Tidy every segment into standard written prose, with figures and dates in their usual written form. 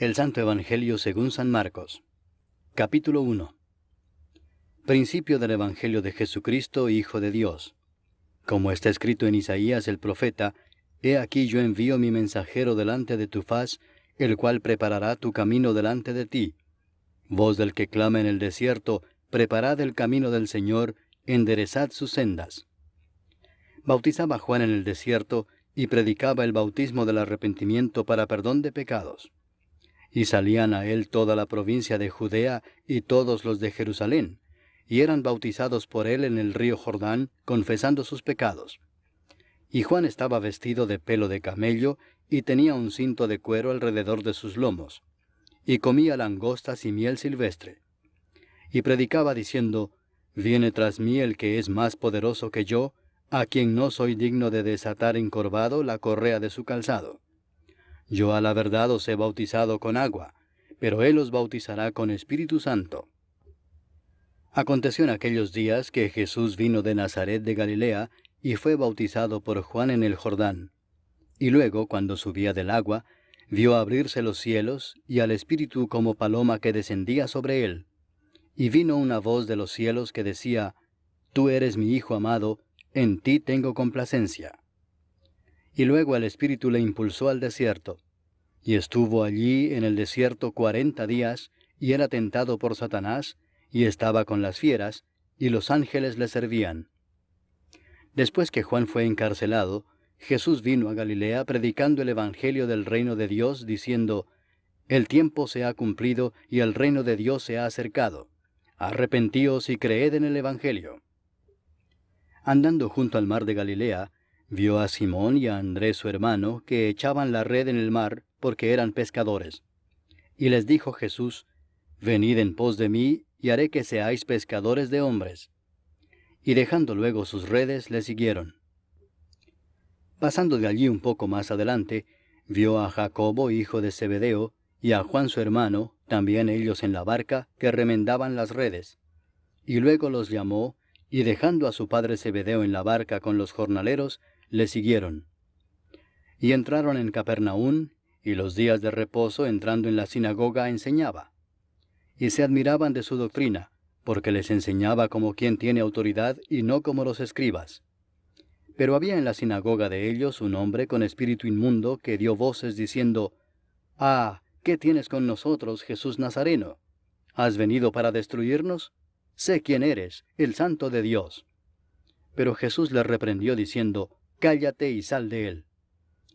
El Santo Evangelio según San Marcos. Capítulo 1. Principio del Evangelio de Jesucristo, Hijo de Dios. Como está escrito en Isaías el profeta, He aquí yo envío mi mensajero delante de tu faz, el cual preparará tu camino delante de ti. Voz del que clama en el desierto, preparad el camino del Señor, enderezad sus sendas. Bautizaba Juan en el desierto, y predicaba el bautismo del arrepentimiento para perdón de pecados. Y salían a él toda la provincia de Judea y todos los de Jerusalén, y eran bautizados por él en el río Jordán, confesando sus pecados. Y Juan estaba vestido de pelo de camello, y tenía un cinto de cuero alrededor de sus lomos, y comía langostas y miel silvestre. Y predicaba diciendo, Viene tras mí el que es más poderoso que yo, a quien no soy digno de desatar encorvado la correa de su calzado. Yo a la verdad os he bautizado con agua, pero él os bautizará con Espíritu Santo. Aconteció en aquellos días que Jesús vino de Nazaret de Galilea, y fue bautizado por Juan en el Jordán. Y luego, cuando subía del agua, vio abrirse los cielos, y al Espíritu como paloma que descendía sobre él. Y vino una voz de los cielos que decía, Tú eres mi Hijo amado, en ti tengo complacencia. Y luego el Espíritu le impulsó al desierto. Y estuvo allí en el desierto 40 días, y era tentado por Satanás, y estaba con las fieras, y los ángeles le servían. Después que Juan fue encarcelado, Jesús vino a Galilea predicando el Evangelio del reino de Dios, diciendo, El tiempo se ha cumplido, y el reino de Dios se ha acercado. Arrepentíos y creed en el Evangelio. Andando junto al mar de Galilea, vio a Simón y a Andrés su hermano, que echaban la red en el mar, porque eran pescadores. Y les dijo Jesús, Venid en pos de mí, y haré que seáis pescadores de hombres. Y dejando luego sus redes, le siguieron. Pasando de allí un poco más adelante, vio a Jacobo, hijo de Zebedeo, y a Juan su hermano, también ellos en la barca, que remendaban las redes. Y luego los llamó, y dejando a su padre Zebedeo en la barca con los jornaleros, le siguieron. Y entraron en Capernaum, y los días de reposo entrando en la sinagoga enseñaba. Y se admiraban de su doctrina, porque les enseñaba como quien tiene autoridad y no como los escribas. Pero había en la sinagoga de ellos un hombre con espíritu inmundo que dio voces diciendo, Ah, ¿qué tienes con nosotros, Jesús Nazareno? ¿Has venido para destruirnos? Sé quién eres, el Santo de Dios. Pero Jesús le reprendió diciendo, Cállate y sal de él.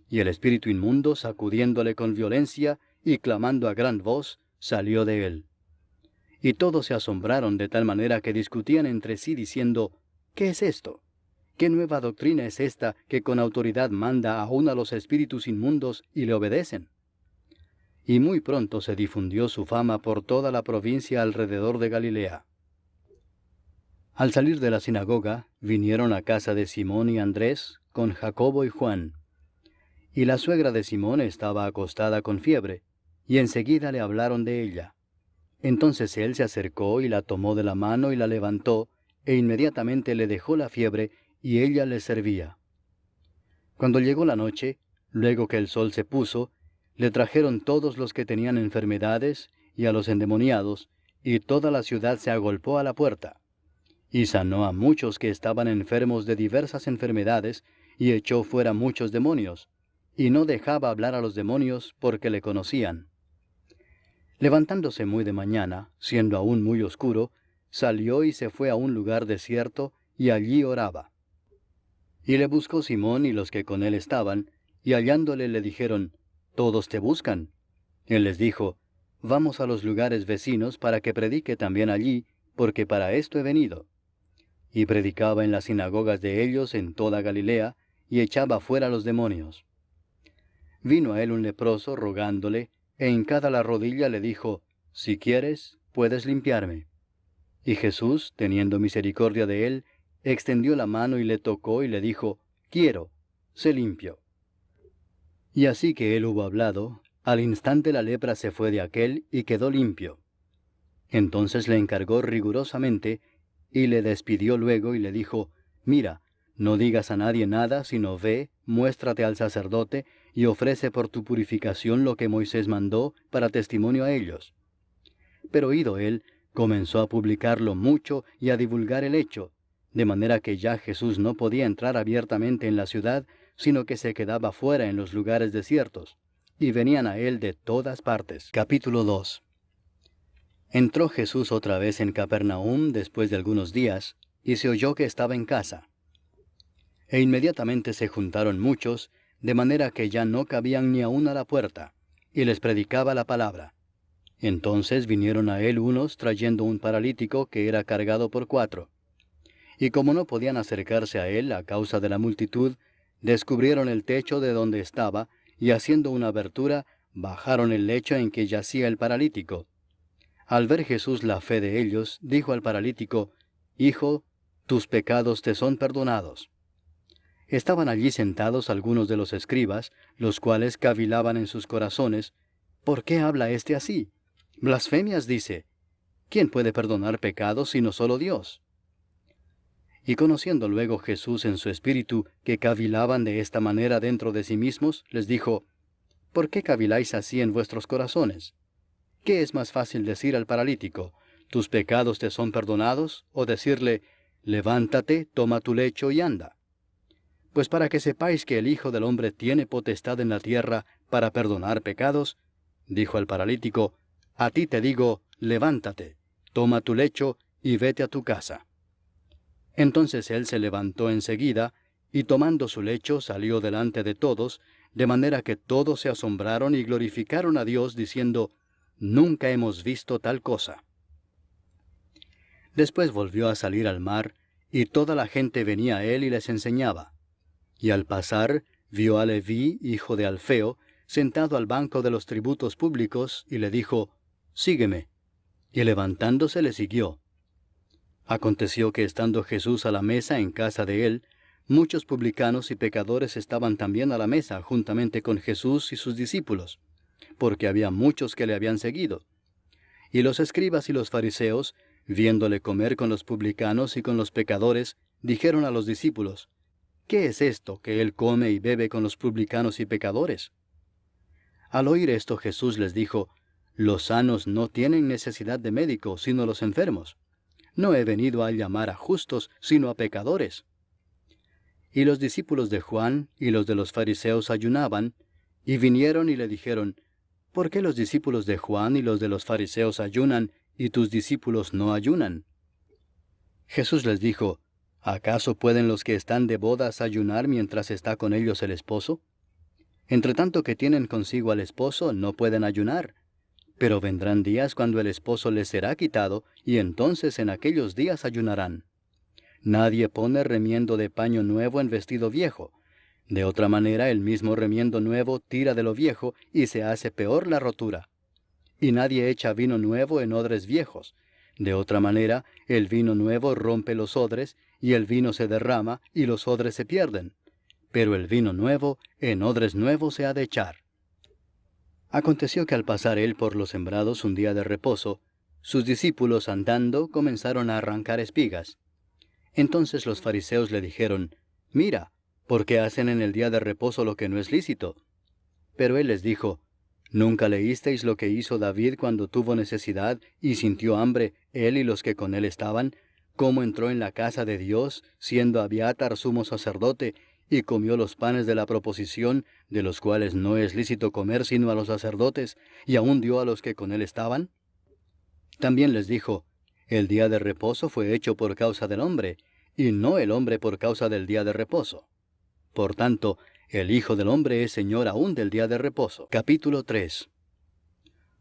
Y el espíritu inmundo, sacudiéndole con violencia y clamando a gran voz, salió de él. Y todos se asombraron de tal manera que discutían entre sí diciendo, ¿Qué es esto? ¿Qué nueva doctrina es esta que con autoridad manda aún a los espíritus inmundos y le obedecen? Y muy pronto se difundió su fama por toda la provincia alrededor de Galilea. Al salir de la sinagoga, vinieron a casa de Simón y Andrés, con Jacobo y Juan. Y la suegra de Simón estaba acostada con fiebre, y enseguida le hablaron de ella. Entonces él se acercó y la tomó de la mano y la levantó, e inmediatamente le dejó la fiebre, y ella le servía. Cuando llegó la noche, luego que el sol se puso, le trajeron todos los que tenían enfermedades, y a los endemoniados, y toda la ciudad se agolpó a la puerta. Y sanó a muchos que estaban enfermos de diversas enfermedades, y echó fuera muchos demonios, y no dejaba hablar a los demonios porque le conocían. Levantándose muy de mañana, siendo aún muy oscuro, salió y se fue a un lugar desierto, y allí oraba. Y le buscó Simón y los que con él estaban, y hallándole le dijeron, Todos te buscan. Él les dijo, Vamos a los lugares vecinos para que predique también allí, porque para esto he venido. Y predicaba en las sinagogas de ellos en toda Galilea, y echaba fuera los demonios. Vino a él un leproso rogándole, e hincada la rodilla le dijo, Si quieres, puedes limpiarme. Y Jesús, teniendo misericordia de él, extendió la mano y le tocó y le dijo, Quiero, sé limpio. Y así que él hubo hablado, al instante la lepra se fue de aquél y quedó limpio. Entonces le encargó rigurosamente, y le despidió luego y le dijo, Mira, No digas a nadie nada, sino ve, muéstrate al sacerdote, y ofrece por tu purificación lo que Moisés mandó para testimonio a ellos. Pero oído él, comenzó a publicarlo mucho y a divulgar el hecho, de manera que ya Jesús no podía entrar abiertamente en la ciudad, sino que se quedaba fuera en los lugares desiertos, y venían a él de todas partes. Capítulo 2. Entró Jesús otra vez en Capernaum después de algunos días, y se oyó que estaba en casa. E inmediatamente se juntaron muchos, de manera que ya no cabían ni aun a la puerta, y les predicaba la palabra. Entonces vinieron a él unos trayendo un paralítico que era cargado por 4. Y como no podían acercarse a él a causa de la multitud, descubrieron el techo de donde estaba, y haciendo una abertura, bajaron el lecho en que yacía el paralítico. Al ver Jesús la fe de ellos, dijo al paralítico, «Hijo, tus pecados te son perdonados». Estaban allí sentados algunos de los escribas, los cuales cavilaban en sus corazones, «¿Por qué habla éste así? Blasfemias dice. ¿Quién puede perdonar pecados sino solo Dios?» Y conociendo luego Jesús en su espíritu que cavilaban de esta manera dentro de sí mismos, les dijo, «¿Por qué caviláis así en vuestros corazones? ¿Qué es más fácil decir al paralítico, tus pecados te son perdonados, o decirle, levántate, toma tu lecho y anda? Pues para que sepáis que el Hijo del Hombre tiene potestad en la tierra para perdonar pecados, dijo al paralítico, a ti te digo, levántate, toma tu lecho y vete a tu casa. Entonces él se levantó enseguida, y tomando su lecho salió delante de todos, de manera que todos se asombraron y glorificaron a Dios, diciendo, nunca hemos visto tal cosa. Después volvió a salir al mar, y toda la gente venía a él y les enseñaba. Y al pasar, vio a Leví, hijo de Alfeo, sentado al banco de los tributos públicos, y le dijo, sígueme. Y levantándose le siguió. Aconteció que estando Jesús a la mesa en casa de él, muchos publicanos y pecadores estaban también a la mesa juntamente con Jesús y sus discípulos, porque había muchos que le habían seguido. Y los escribas y los fariseos, viéndole comer con los publicanos y con los pecadores, dijeron a los discípulos, ¿qué es esto que él come y bebe con los publicanos y pecadores? Al oír esto Jesús les dijo, los sanos no tienen necesidad de médico, sino los enfermos. No he venido a llamar a justos, sino a pecadores. Y los discípulos de Juan y los de los fariseos ayunaban, y vinieron y le dijeron, ¿por qué los discípulos de Juan y los de los fariseos ayunan, y tus discípulos no ayunan? Jesús les dijo, ¿acaso pueden los que están de bodas ayunar mientras está con ellos el esposo? Entre tanto que tienen consigo al esposo, no pueden ayunar. Pero vendrán días cuando el esposo les será quitado, y entonces en aquellos días ayunarán. Nadie pone remiendo de paño nuevo en vestido viejo. De otra manera el mismo remiendo nuevo tira de lo viejo, y se hace peor la rotura. Y nadie echa vino nuevo en odres viejos. De otra manera el vino nuevo rompe los odres, y el vino se derrama, y los odres se pierden. Pero el vino nuevo en odres nuevos se ha de echar. Aconteció que al pasar él por los sembrados un día de reposo, sus discípulos andando comenzaron a arrancar espigas. Entonces los fariseos le dijeron, mira, ¿por qué hacen en el día de reposo lo que no es lícito? Pero él les dijo, ¿nunca leísteis lo que hizo David cuando tuvo necesidad y sintió hambre, él y los que con él estaban, cómo entró en la casa de Dios, siendo Abiatar sumo sacerdote, y comió los panes de la proposición, de los cuales no es lícito comer sino a los sacerdotes, y aún dio a los que con él estaban? También les dijo, el día de reposo fue hecho por causa del hombre, y no el hombre por causa del día de reposo. Por tanto, el Hijo del Hombre es Señor aún del día de reposo. Capítulo 3.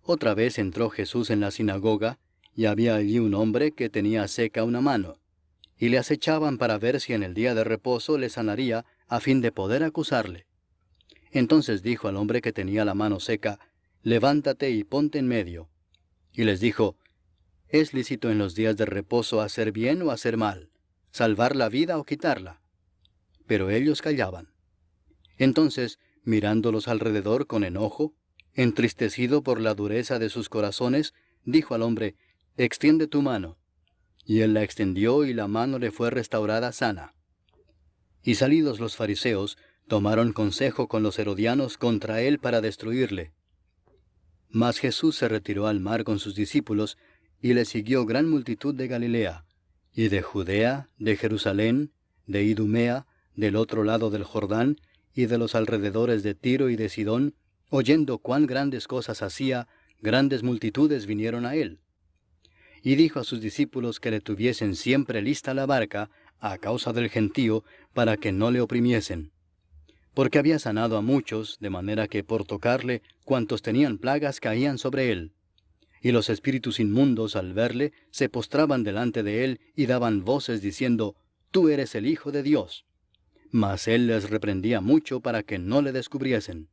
Otra vez entró Jesús en la sinagoga, y había allí un hombre que tenía seca una mano, y le acechaban para ver si en el día de reposo le sanaría, a fin de poder acusarle. Entonces dijo al hombre que tenía la mano seca, levántate y ponte en medio. Y les dijo, ¿es lícito en los días de reposo hacer bien o hacer mal, salvar la vida o quitarla? Pero ellos callaban. Entonces, mirándolos alrededor con enojo, entristecido por la dureza de sus corazones, dijo al hombre, extiende tu mano. Y él la extendió y la mano le fue restaurada sana. Y salidos los fariseos, tomaron consejo con los herodianos contra él para destruirle. Mas Jesús se retiró al mar con sus discípulos, y le siguió gran multitud de Galilea, y de Judea, de Jerusalén, de Idumea, del otro lado del Jordán, y de los alrededores de Tiro y de Sidón, oyendo cuán grandes cosas hacía, grandes multitudes vinieron a él. Y dijo a sus discípulos que le tuviesen siempre lista la barca, a causa del gentío, para que no le oprimiesen. Porque había sanado a muchos, de manera que por tocarle, cuantos tenían plagas caían sobre él. Y los espíritus inmundos, al verle, se postraban delante de él y daban voces diciendo, «Tú eres el Hijo de Dios». Mas él les reprendía mucho para que no le descubriesen.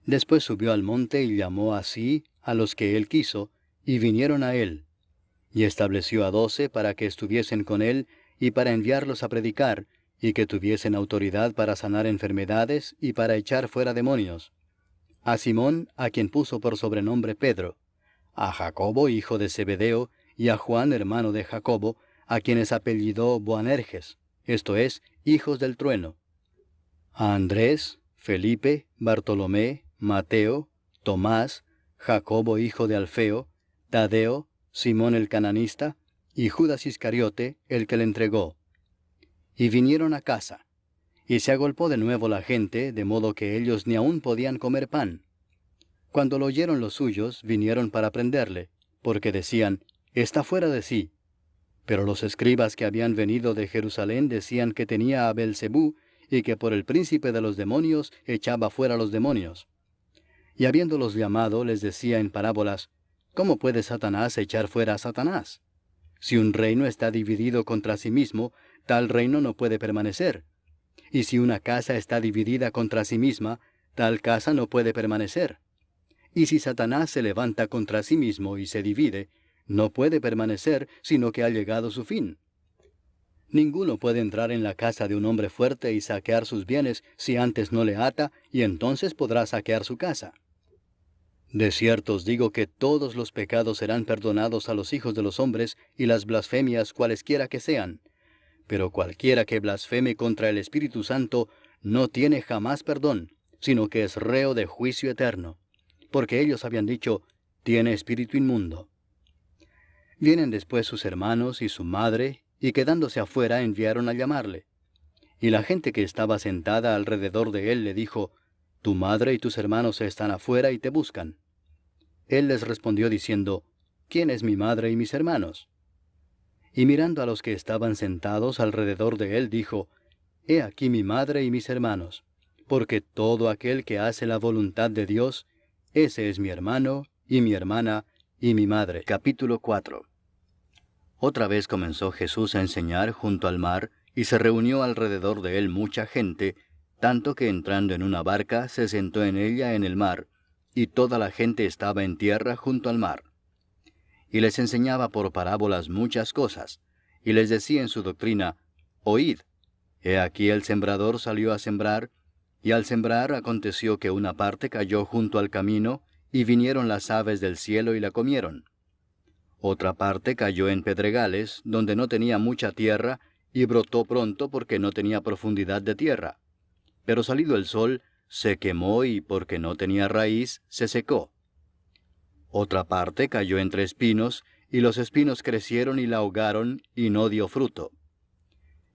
Después subió al monte y llamó así a los que él quiso, y vinieron a él. Y estableció a 12 para que estuviesen con él, y para enviarlos a predicar, y que tuviesen autoridad para sanar enfermedades y para echar fuera demonios. A Simón, a quien puso por sobrenombre Pedro, a Jacobo, hijo de Zebedeo, y a Juan, hermano de Jacobo, a quienes apellidó Boanerges, esto es, hijos del trueno, a Andrés, Felipe, Bartolomé, Mateo, Tomás, Jacobo, hijo de Alfeo, Tadeo, Simón el cananista, y Judas Iscariote, el que le entregó. Y vinieron a casa. Y se agolpó de nuevo la gente, de modo que ellos ni aún podían comer pan. Cuando lo oyeron los suyos, vinieron para prenderle, porque decían, «Está fuera de sí». Pero los escribas que habían venido de Jerusalén decían que tenía a Beelzebú, y que por el príncipe de los demonios echaba fuera los demonios. Y habiéndolos llamado, les decía en parábolas, «¿Cómo puede Satanás echar fuera a Satanás? Si un reino está dividido contra sí mismo, tal reino no puede permanecer. Y si una casa está dividida contra sí misma, tal casa no puede permanecer. Y si Satanás se levanta contra sí mismo y se divide, no puede permanecer, sino que ha llegado su fin. Ninguno puede entrar en la casa de un hombre fuerte y saquear sus bienes si antes no le ata, y entonces podrá saquear su casa. De cierto os digo que todos los pecados serán perdonados a los hijos de los hombres y las blasfemias cualesquiera que sean. Pero cualquiera que blasfeme contra el Espíritu Santo no tiene jamás perdón, sino que es reo de juicio eterno. Porque ellos habían dicho, tiene espíritu inmundo. Vienen después sus hermanos y su madre, y quedándose afuera enviaron a llamarle. Y la gente que estaba sentada alrededor de él le dijo, tu madre y tus hermanos están afuera y te buscan. Él les respondió diciendo, ¿quién es mi madre y mis hermanos? Y mirando a los que estaban sentados alrededor de él, dijo, He aquí mi madre y mis hermanos, porque todo aquel que hace la voluntad de Dios, ese es mi hermano, y mi hermana, y mi madre. Capítulo 4. Otra vez comenzó Jesús a enseñar junto al mar, y se reunió alrededor de él mucha gente, tanto que entrando en una barca se sentó en ella en el mar, y toda la gente estaba en tierra junto al mar. Y les enseñaba por parábolas muchas cosas, y les decía en su doctrina, Oíd, he aquí el sembrador salió a sembrar, y al sembrar aconteció que una parte cayó junto al camino, y vinieron las aves del cielo y la comieron. Otra parte cayó en pedregales, donde no tenía mucha tierra, y brotó pronto porque no tenía profundidad de tierra. Pero salido el sol, se quemó y porque no tenía raíz, se secó. Otra parte cayó entre espinos, y los espinos crecieron y la ahogaron, y no dio fruto.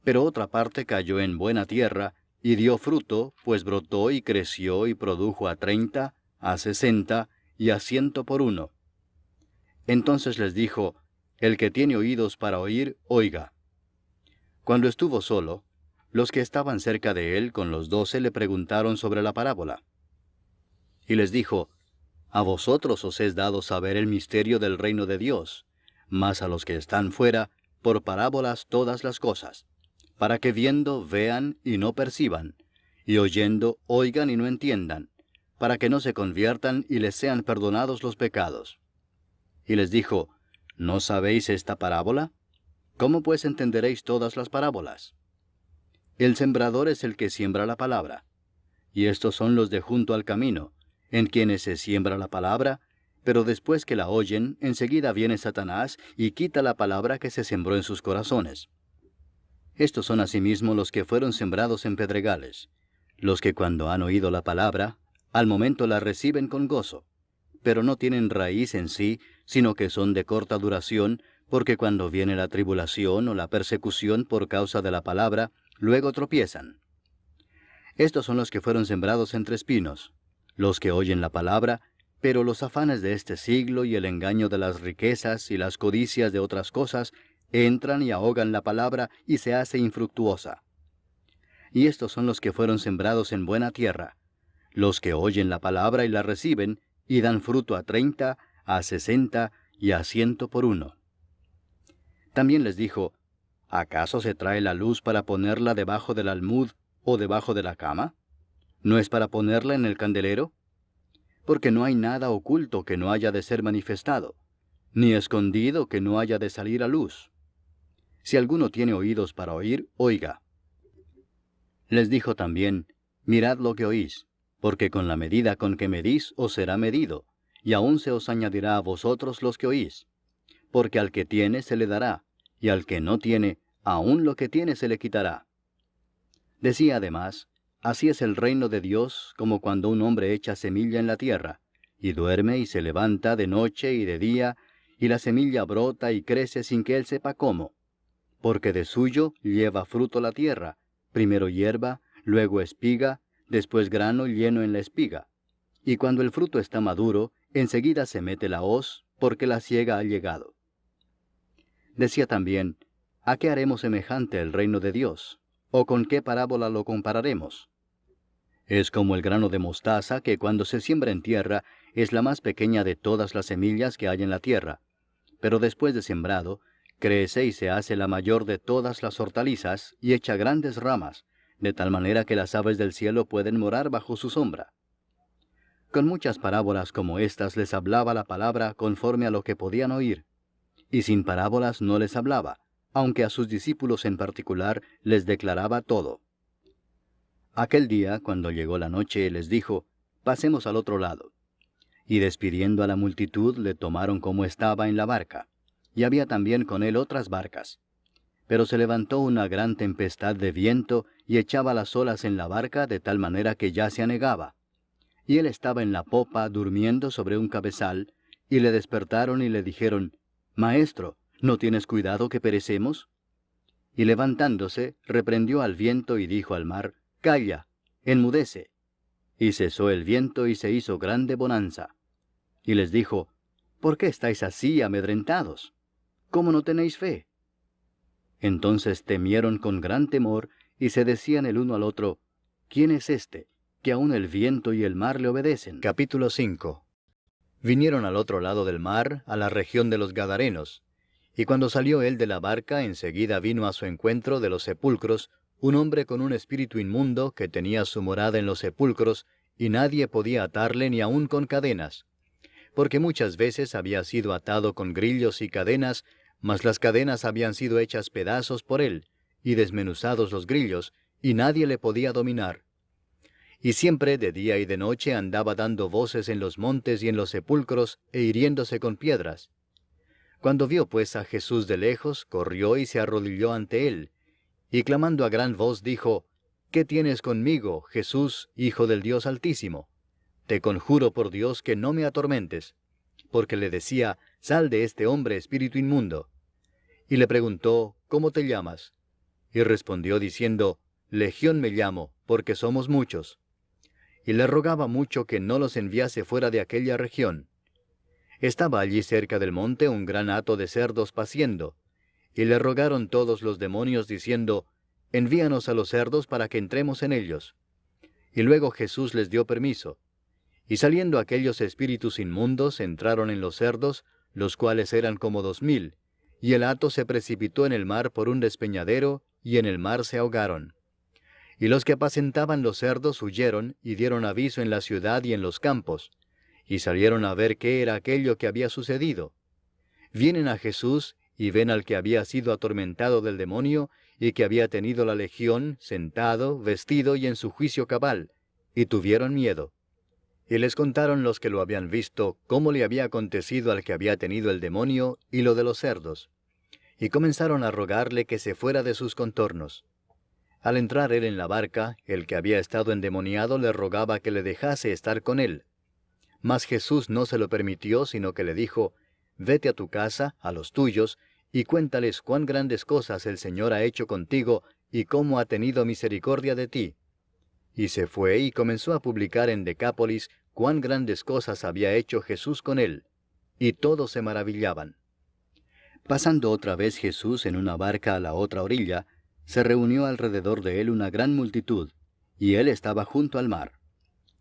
Pero otra parte cayó en buena tierra, y dio fruto, pues brotó y creció y produjo a 30, a 60, y a 100 por uno. Entonces les dijo, el que tiene oídos para oír, oiga. Cuando estuvo solo, los que estaban cerca de él con los 12 le preguntaron sobre la parábola. Y les dijo, a vosotros os es dado saber el misterio del reino de Dios, mas a los que están fuera, por parábolas todas las cosas, para que viendo vean y no perciban, y oyendo oigan y no entiendan, para que no se conviertan y les sean perdonados los pecados. Y les dijo, ¿no sabéis esta parábola? ¿Cómo pues entenderéis todas las parábolas? El sembrador es el que siembra la palabra, y estos son los de junto al camino, en quienes se siembra la palabra, pero después que la oyen, enseguida viene Satanás y quita la palabra que se sembró en sus corazones. Estos son asimismo los que fueron sembrados en pedregales, los que cuando han oído la palabra, al momento la reciben con gozo, pero no tienen raíz en sí, sino que son de corta duración, porque cuando viene la tribulación o la persecución por causa de la palabra, luego tropiezan. Estos son los que fueron sembrados entre espinos, los que oyen la palabra, pero los afanes de este siglo y el engaño de las riquezas y las codicias de otras cosas entran y ahogan la palabra y se hace infructuosa. Y estos son los que fueron sembrados en buena tierra, los que oyen la palabra y la reciben, y dan fruto a 30, a 60 y a 100 por uno. También les dijo, ¿acaso se trae la luz para ponerla debajo del almud o debajo de la cama? ¿No es para ponerla en el candelero? Porque no hay nada oculto que no haya de ser manifestado, ni escondido que no haya de salir a luz. Si alguno tiene oídos para oír, oiga. Les dijo también, mirad lo que oís, porque con la medida con que medís os será medido, y aún se os añadirá a vosotros los que oís. Porque al que tiene se le dará, y al que no tiene, aún lo que tiene se le quitará. Decía además, así es el reino de Dios como cuando un hombre echa semilla en la tierra, y duerme y se levanta de noche y de día, y la semilla brota y crece sin que él sepa cómo. Porque de suyo lleva fruto la tierra, primero hierba, luego espiga, después grano lleno en la espiga. Y cuando el fruto está maduro, enseguida se mete la hoz, porque la siega ha llegado. Decía también, ¿a qué haremos semejante el reino de Dios? ¿O con qué parábola lo compararemos? Es como el grano de mostaza que cuando se siembra en tierra es la más pequeña de todas las semillas que hay en la tierra, pero después de sembrado, crece y se hace la mayor de todas las hortalizas y echa grandes ramas, de tal manera que las aves del cielo pueden morar bajo su sombra. Con muchas parábolas como estas les hablaba la palabra conforme a lo que podían oír, y sin parábolas no les hablaba, aunque a sus discípulos en particular les declaraba todo. Aquel día, cuando llegó la noche, les dijo, pasemos al otro lado. Y despidiendo a la multitud, le tomaron como estaba en la barca, y había también con él otras barcas. Pero se levantó una gran tempestad de viento, y echaba las olas en la barca de tal manera que ya se anegaba. Y él estaba en la popa, durmiendo sobre un cabezal, y le despertaron y le dijeron, Maestro, ¿no tienes cuidado que perecemos? Y levantándose, reprendió al viento y dijo al mar, Calla, enmudece. Y cesó el viento y se hizo grande bonanza. Y les dijo, ¿por qué estáis así amedrentados? ¿Cómo no tenéis fe? Entonces temieron con gran temor, y se decían el uno al otro, ¿quién es este, que aun el viento y el mar le obedecen? Capítulo 5. Vinieron al otro lado del mar, a la región de los Gadarenos, y cuando salió él de la barca, enseguida vino a su encuentro de los sepulcros un hombre con un espíritu inmundo que tenía su morada en los sepulcros, y nadie podía atarle ni aun con cadenas, porque muchas veces había sido atado con grillos y cadenas, mas las cadenas habían sido hechas pedazos por él, y desmenuzados los grillos, y nadie le podía dominar. Y siempre de día y de noche andaba dando voces en los montes y en los sepulcros, e hiriéndose con piedras. Cuando vio pues a Jesús de lejos, corrió y se arrodilló ante él, y clamando a gran voz dijo, ¿qué tienes conmigo, Jesús, Hijo del Dios Altísimo? Te conjuro por Dios que no me atormentes. Porque le decía, sal de este hombre, espíritu inmundo. Y le preguntó, ¿cómo te llamas? Y respondió diciendo, Legión me llamo, porque somos muchos. Y le rogaba mucho que no los enviase fuera de aquella región. Estaba allí cerca del monte un gran hato de cerdos paciendo, y le rogaron todos los demonios diciendo, envíanos a los cerdos para que entremos en ellos. Y luego Jesús les dio permiso. Y saliendo aquellos espíritus inmundos entraron en los cerdos, los cuales eran como 2000, y el hato se precipitó en el mar por un despeñadero, y en el mar se ahogaron. Y los que apacentaban los cerdos huyeron, y dieron aviso en la ciudad y en los campos, y salieron a ver qué era aquello que había sucedido. Vienen a Jesús, y ven al que había sido atormentado del demonio, y que había tenido la legión, sentado, vestido y en su juicio cabal, y tuvieron miedo. Y les contaron los que lo habían visto, cómo le había acontecido al que había tenido el demonio, y lo de los cerdos. y comenzaron a rogarle que se fuera de sus contornos. Al entrar él en la barca, el que había estado endemoniado le rogaba que le dejase estar con él. Mas Jesús no se lo permitió, sino que le dijo, «Vete a tu casa, a los tuyos, y cuéntales cuán grandes cosas el Señor ha hecho contigo, y cómo ha tenido misericordia de ti». Y se fue y comenzó a publicar en Decápolis cuán grandes cosas había hecho Jesús con él, y todos se maravillaban. Pasando otra vez Jesús en una barca a la otra orilla, se reunió alrededor de él una gran multitud, y él estaba junto al mar.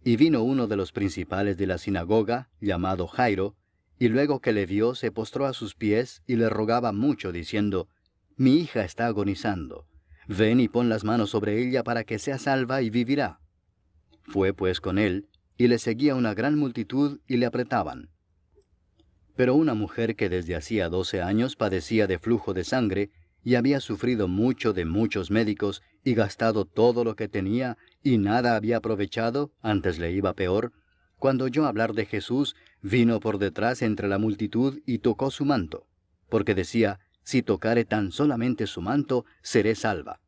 Y vino uno de los principales de la sinagoga, llamado Jairo, y luego que le vio se postró a sus pies y le rogaba mucho, diciendo, «Mi hija está agonizando. Ven y pon las manos sobre ella para que sea salva y vivirá». Fue pues con él, y le seguía una gran multitud y le apretaban. Pero una mujer que desde hacía 12 años padecía de flujo de sangre, y había sufrido mucho de muchos médicos, y gastado todo lo que tenía, y nada había aprovechado, antes le iba peor, cuando oyó hablar de Jesús, vino por detrás entre la multitud y tocó su manto, porque decía, «Si tocare tan solamente su manto, seré salva».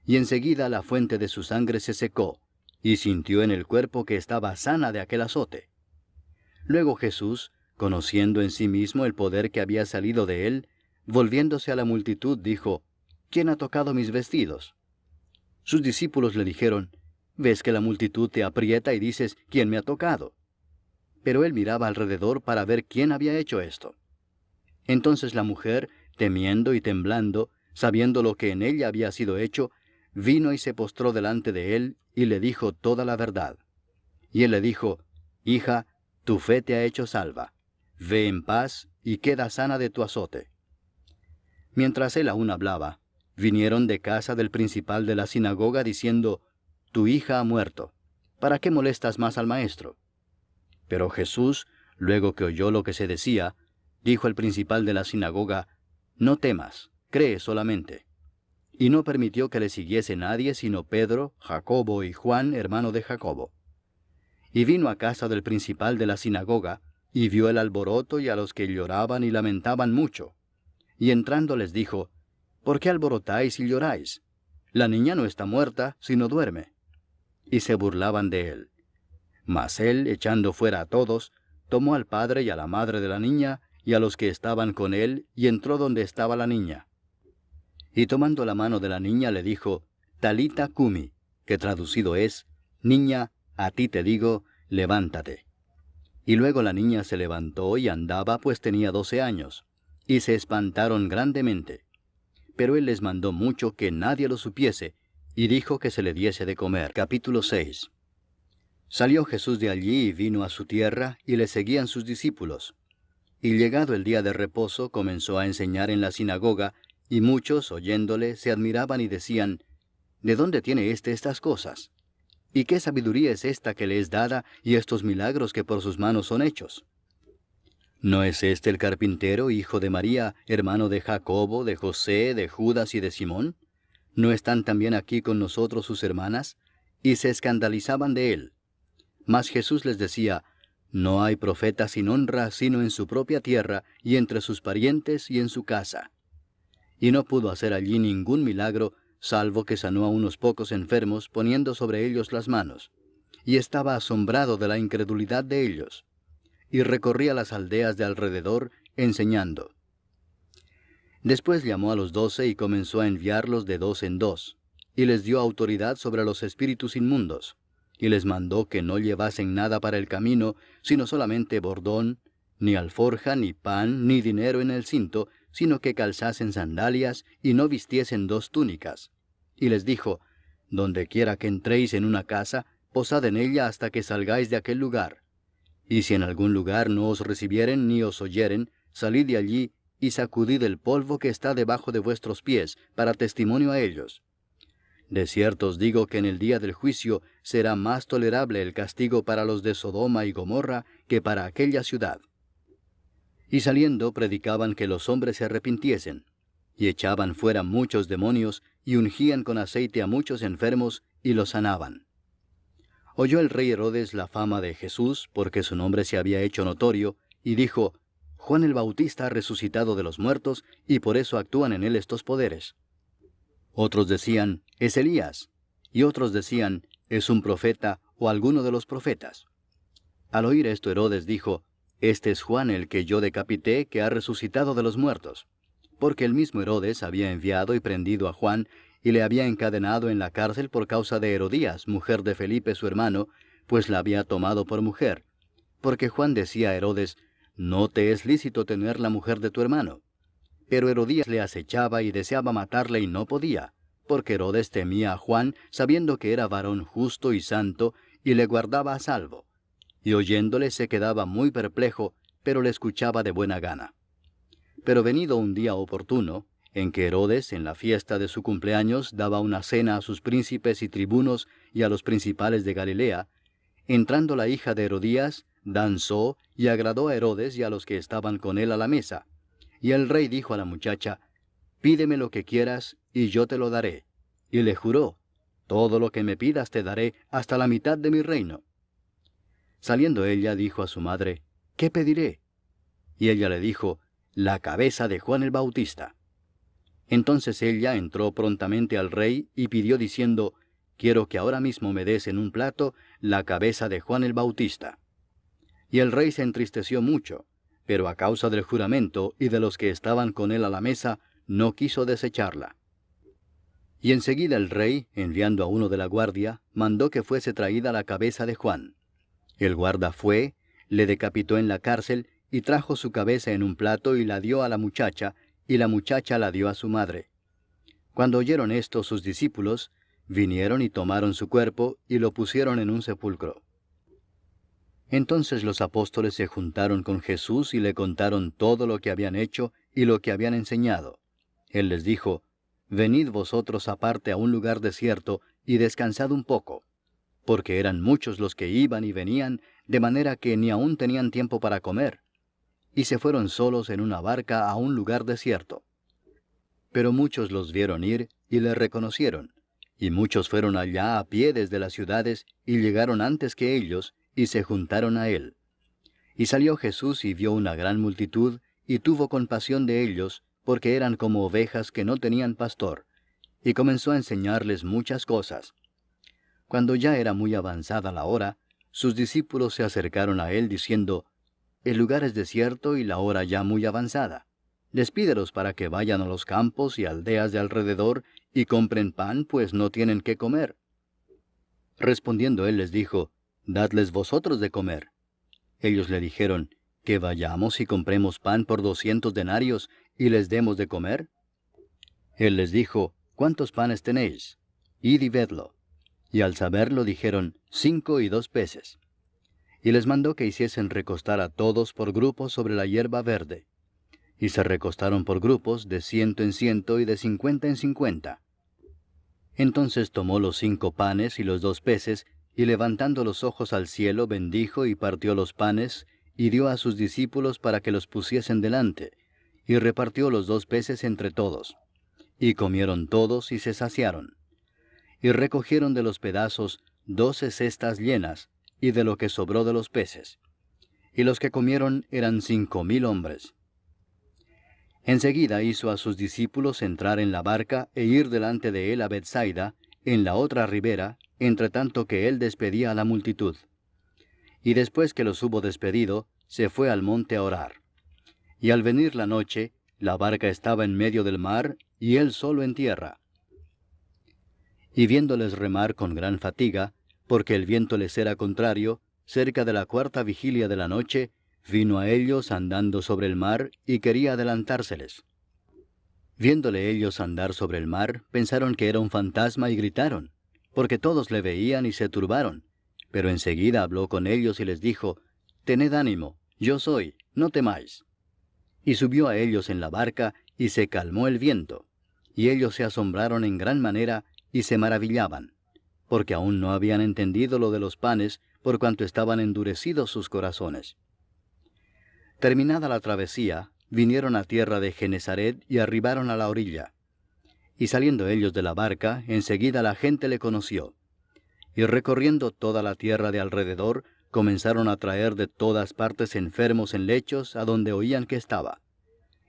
Y enseguida la fuente de su sangre se secó, y sintió en el cuerpo que estaba sana de aquel azote. Luego Jesús, conociendo en sí mismo el poder que había salido de él, volviéndose a la multitud, dijo, «¿Quién ha tocado mis vestidos?». Sus discípulos le dijeron, «¿Ves que la multitud te aprieta y dices, ¿quién me ha tocado?». Pero él miraba alrededor para ver quién había hecho esto. Entonces la mujer, temiendo y temblando, sabiendo lo que en ella había sido hecho, vino y se postró delante de él, y le dijo toda la verdad. Y él le dijo, «Hija, tu fe te ha hecho salva. Ve en paz, y queda sana de tu azote». Mientras él aún hablaba, vinieron de casa del principal de la sinagoga diciendo, «Tu hija ha muerto. ¿Para qué molestas más al maestro?». Pero Jesús, luego que oyó lo que se decía, dijo al principal de la sinagoga, «No temas, cree solamente». Y no permitió que le siguiese nadie sino Pedro, Jacobo y Juan, hermano de Jacobo. Y vino a casa del principal de la sinagoga, y vio el alboroto y a los que lloraban y lamentaban mucho. Y entrando les dijo, «¿Por qué alborotáis y lloráis? La niña no está muerta, sino duerme». Y se burlaban de él. Mas él, echando fuera a todos, tomó al padre y a la madre de la niña, y a los que estaban con él, y entró donde estaba la niña. Y tomando la mano de la niña le dijo, «Talita cumi», que traducido es, «Niña, a ti te digo, levántate». Y luego la niña se levantó y andaba, pues tenía 12 años. Y se espantaron grandemente. Pero él les mandó mucho que nadie lo supiese, y dijo que se le diese de comer. Capítulo 6. Salió Jesús de allí y vino a su tierra, y le seguían sus discípulos. Y llegado el día de reposo, comenzó a enseñar en la sinagoga, y muchos, oyéndole, se admiraban y decían, «¿De dónde tiene estas cosas? ¿Y qué sabiduría es esta que le es dada, y estos milagros que por sus manos son hechos? ¿No es este el carpintero, hijo de María, hermano de Jacobo, de José, de Judas y de Simón? ¿No están también aquí con nosotros sus hermanas?». Y se escandalizaban de él. Mas Jesús les decía, «No hay profeta sin honra, sino en su propia tierra, y entre sus parientes, y en su casa». Y no pudo hacer allí ningún milagro, salvo que sanó a unos pocos enfermos, poniendo sobre ellos las manos. Y estaba asombrado de la incredulidad de ellos. Y recorría las aldeas de alrededor, enseñando. Después llamó a los 12 y comenzó a enviarlos de 2 en 2, y les dio autoridad sobre los espíritus inmundos, y les mandó que no llevasen nada para el camino, sino solamente bordón, ni alforja, ni pan, ni dinero en el cinto, sino que calzasen sandalias, y no vistiesen 2 túnicas. Y les dijo, «Donde quiera que entréis en una casa, posad en ella hasta que salgáis de aquel lugar. Y si en algún lugar no os recibieren ni os oyeren, salid de allí y sacudid el polvo que está debajo de vuestros pies, para testimonio a ellos. De cierto os digo que en el día del juicio será más tolerable el castigo para los de Sodoma y Gomorra que para aquella ciudad». Y saliendo predicaban que los hombres se arrepintiesen, y echaban fuera muchos demonios, y ungían con aceite a muchos enfermos, y los sanaban. Oyó el rey Herodes la fama de Jesús, porque su nombre se había hecho notorio, y dijo, Juan el Bautista ha resucitado de los muertos, y por eso actúan en él estos poderes. Otros decían, es Elías, y otros decían, es un profeta o alguno de los profetas. Al oír esto, Herodes dijo, este es Juan el que yo decapité, que ha resucitado de los muertos. Porque el mismo Herodes había enviado y prendido a Juan, y le había encadenado en la cárcel por causa de Herodías, mujer de Felipe su hermano, pues la había tomado por mujer. Porque Juan decía a Herodes, no te es lícito tener la mujer de tu hermano. Pero Herodías le acechaba y deseaba matarle y no podía, porque Herodes temía a Juan, sabiendo que era varón justo y santo, y le guardaba a salvo. Y oyéndole se quedaba muy perplejo, pero le escuchaba de buena gana. Pero venido un día oportuno, en que Herodes, en la fiesta de su cumpleaños, daba una cena a sus príncipes y tribunos y a los principales de Galilea, entrando la hija de Herodías, danzó y agradó a Herodes y a los que estaban con él a la mesa. Y el rey dijo a la muchacha, pídeme lo que quieras, y yo te lo daré. Y le juró, todo lo que me pidas te daré, hasta la mitad de mi reino. Saliendo ella, dijo a su madre, ¿qué pediré? Y ella le dijo, la cabeza de Juan el Bautista. Entonces ella entró prontamente al rey y pidió diciendo, quiero que ahora mismo me des en un plato la cabeza de Juan el Bautista. Y el rey se entristeció mucho, pero a causa del juramento y de los que estaban con él a la mesa, no quiso desecharla. Y enseguida el rey, enviando a uno de la guardia, mandó que fuese traída la cabeza de Juan. El guarda fue, le decapitó en la cárcel, y trajo su cabeza en un plato y la dio a la muchacha, y la muchacha la dio a su madre. Cuando oyeron esto sus discípulos, vinieron y tomaron su cuerpo, y lo pusieron en un sepulcro. Entonces los apóstoles se juntaron con Jesús y le contaron todo lo que habían hecho y lo que habían enseñado. Él les dijo, venid vosotros aparte a un lugar desierto, y descansad un poco. Porque eran muchos los que iban y venían, de manera que ni aún tenían tiempo para comer. Y se fueron solos en una barca a un lugar desierto. Pero muchos los vieron ir y le reconocieron, y muchos fueron allá a pie desde las ciudades, y llegaron antes que ellos, y se juntaron a él. Y salió Jesús y vio una gran multitud, y tuvo compasión de ellos, porque eran como ovejas que no tenían pastor, y comenzó a enseñarles muchas cosas. Cuando ya era muy avanzada la hora, sus discípulos se acercaron a él diciendo, el lugar es desierto y la hora ya muy avanzada. Despídelos para que vayan a los campos y aldeas de alrededor y compren pan, pues no tienen qué comer. Respondiendo él les dijo, dadles vosotros de comer. Ellos le dijeron, que vayamos y compremos pan por 200 denarios y les demos de comer. Él les dijo, ¿cuántos panes tenéis? Id y vedlo. Y al saberlo dijeron, 5 y 2 peces. Y les mandó que hiciesen recostar a todos por grupos sobre la hierba verde. Y se recostaron por grupos de 100 en 100 y de 50 en 50. Entonces tomó los 5 panes y los 2 peces, y levantando los ojos al cielo bendijo y partió los panes, y dio a sus discípulos para que los pusiesen delante, y repartió los 2 peces entre todos. Y comieron todos y se saciaron. Y recogieron de los pedazos 12 cestas llenas, y de lo que sobró de los peces. Y los que comieron eran 5000 hombres. Enseguida hizo a sus discípulos entrar en la barca e ir delante de él a Bethsaida, en la otra ribera, entre tanto que él despedía a la multitud. Y después que los hubo despedido, se fue al monte a orar. Y al venir la noche, la barca estaba en medio del mar, y él solo en tierra. Y viéndoles remar con gran fatiga, porque el viento les era contrario, cerca de la 4ª vigilia de la noche, vino a ellos andando sobre el mar, y quería adelantárseles. Viéndole ellos andar sobre el mar, pensaron que era un fantasma y gritaron, porque todos le veían y se turbaron. Pero enseguida habló con ellos y les dijo, tened ánimo, yo soy, no temáis. Y subió a ellos en la barca, y se calmó el viento. Y ellos se asombraron en gran manera, y se maravillaban, porque aún no habían entendido lo de los panes, por cuanto estaban endurecidos sus corazones. Terminada la travesía, vinieron a tierra de Genesaret y arribaron a la orilla. Y saliendo ellos de la barca, enseguida la gente le conoció. Y recorriendo toda la tierra de alrededor, comenzaron a traer de todas partes enfermos en lechos a donde oían que estaba.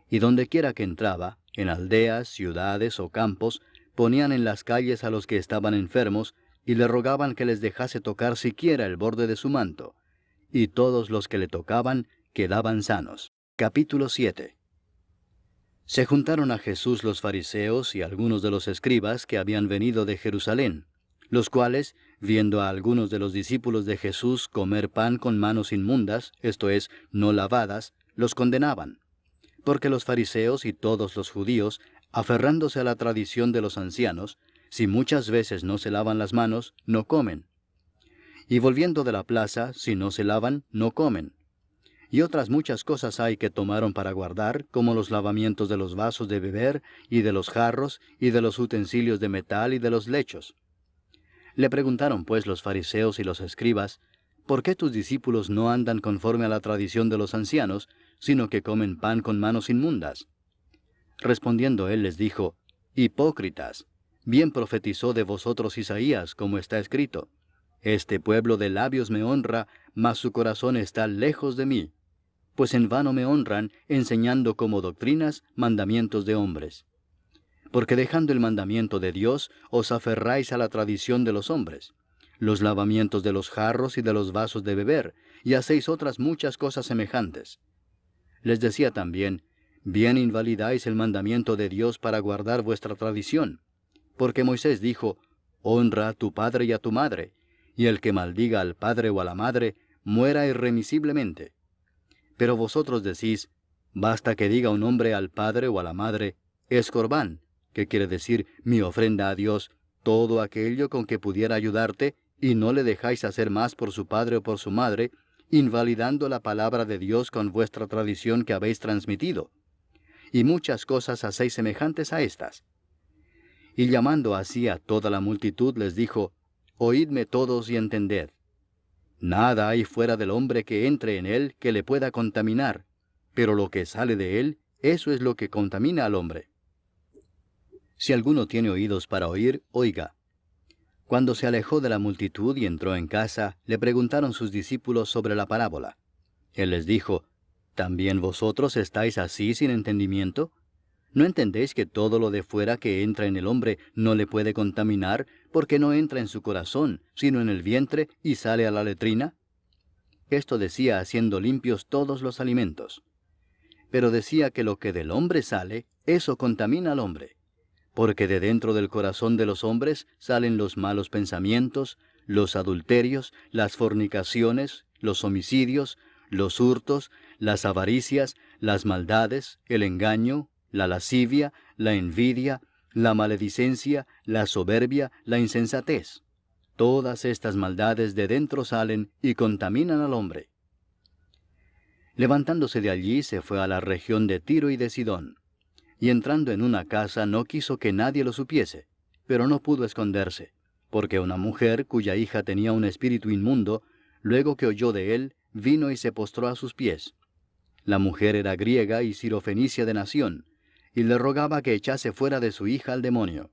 Y dondequiera que entraba, en aldeas, ciudades o campos, ponían en las calles a los que estaban enfermos, y le rogaban que les dejase tocar siquiera el borde de su manto. Y todos los que le tocaban quedaban sanos. Capítulo 7. Se juntaron a Jesús los fariseos y algunos de los escribas que habían venido de Jerusalén, los cuales, viendo a algunos de los discípulos de Jesús comer pan con manos inmundas, esto es, no lavadas, los condenaban. Porque los fariseos y todos los judíos, aferrándose a la tradición de los ancianos, si muchas veces no se lavan las manos, no comen. Y volviendo de la plaza, si no se lavan, no comen. Y otras muchas cosas hay que tomaron para guardar, como los lavamientos de los vasos de beber, y de los jarros, y de los utensilios de metal, y de los lechos. Le preguntaron pues los fariseos y los escribas, ¿por qué tus discípulos no andan conforme a la tradición de los ancianos, sino que comen pan con manos inmundas? Respondiendo él les dijo, Hipócritas, bien profetizó de vosotros Isaías, como está escrito, Este pueblo de labios me honra, mas su corazón está lejos de mí, pues en vano me honran, enseñando como doctrinas mandamientos de hombres. Porque dejando el mandamiento de Dios, os aferráis a la tradición de los hombres, los lavamientos de los jarros y de los vasos de beber, y hacéis otras muchas cosas semejantes. Les decía también, bien invalidáis el mandamiento de Dios para guardar vuestra tradición, porque Moisés dijo, honra a tu padre y a tu madre, y el que maldiga al padre o a la madre, muera irremisiblemente. Pero vosotros decís, basta que diga un hombre al padre o a la madre, es corbán, que quiere decir mi ofrenda a Dios, todo aquello con que pudiera ayudarte, y no le dejáis hacer más por su padre o por su madre, invalidando la palabra de Dios con vuestra tradición que habéis transmitido. Y muchas cosas hacéis semejantes a estas. Y llamando así a toda la multitud les dijo, oídme todos y entended. Nada hay fuera del hombre que entre en él que le pueda contaminar, pero lo que sale de él, eso es lo que contamina al hombre. Si alguno tiene oídos para oír, oiga. Cuando se alejó de la multitud y entró en casa, le preguntaron sus discípulos sobre la parábola. Él les dijo, ¿también vosotros estáis así sin entendimiento? ¿No entendéis que todo lo de fuera que entra en el hombre no le puede contaminar, porque no entra en su corazón, sino en el vientre, y sale a la letrina? Esto decía haciendo limpios todos los alimentos. Pero decía que lo que del hombre sale, eso contamina al hombre. Porque de dentro del corazón de los hombres salen los malos pensamientos, los adulterios, las fornicaciones, los homicidios, los hurtos, las avaricias, las maldades, el engaño, la lascivia, la envidia, la maledicencia, la soberbia, la insensatez. Todas estas maldades de dentro salen y contaminan al hombre. Levantándose de allí se fue a la región de Tiro y de Sidón. Y entrando en una casa no quiso que nadie lo supiese, pero no pudo esconderse, porque una mujer cuya hija tenía un espíritu inmundo, luego que oyó de él, vino y se postró a sus pies. La mujer era griega y sirofenicia de nación, y le rogaba que echase fuera de su hija al demonio.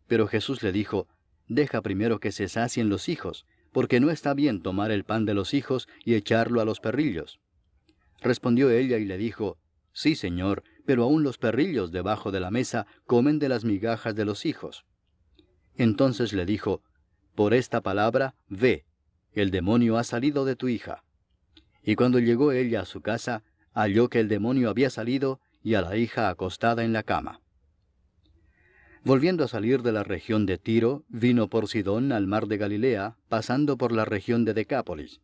Pero Jesús le dijo, deja primero que se sacien los hijos, porque no está bien tomar el pan de los hijos y echarlo a los perrillos. Respondió ella y le dijo, sí, Señor, pero aun los perrillos debajo de la mesa comen de las migajas de los hijos. Entonces le dijo, por esta palabra, ve, el demonio ha salido de tu hija. Y cuando llegó ella a su casa, halló que el demonio había salido y a la hija acostada en la cama. Volviendo a salir de la región de Tiro, vino por Sidón al mar de Galilea, pasando por la región de Decápolis.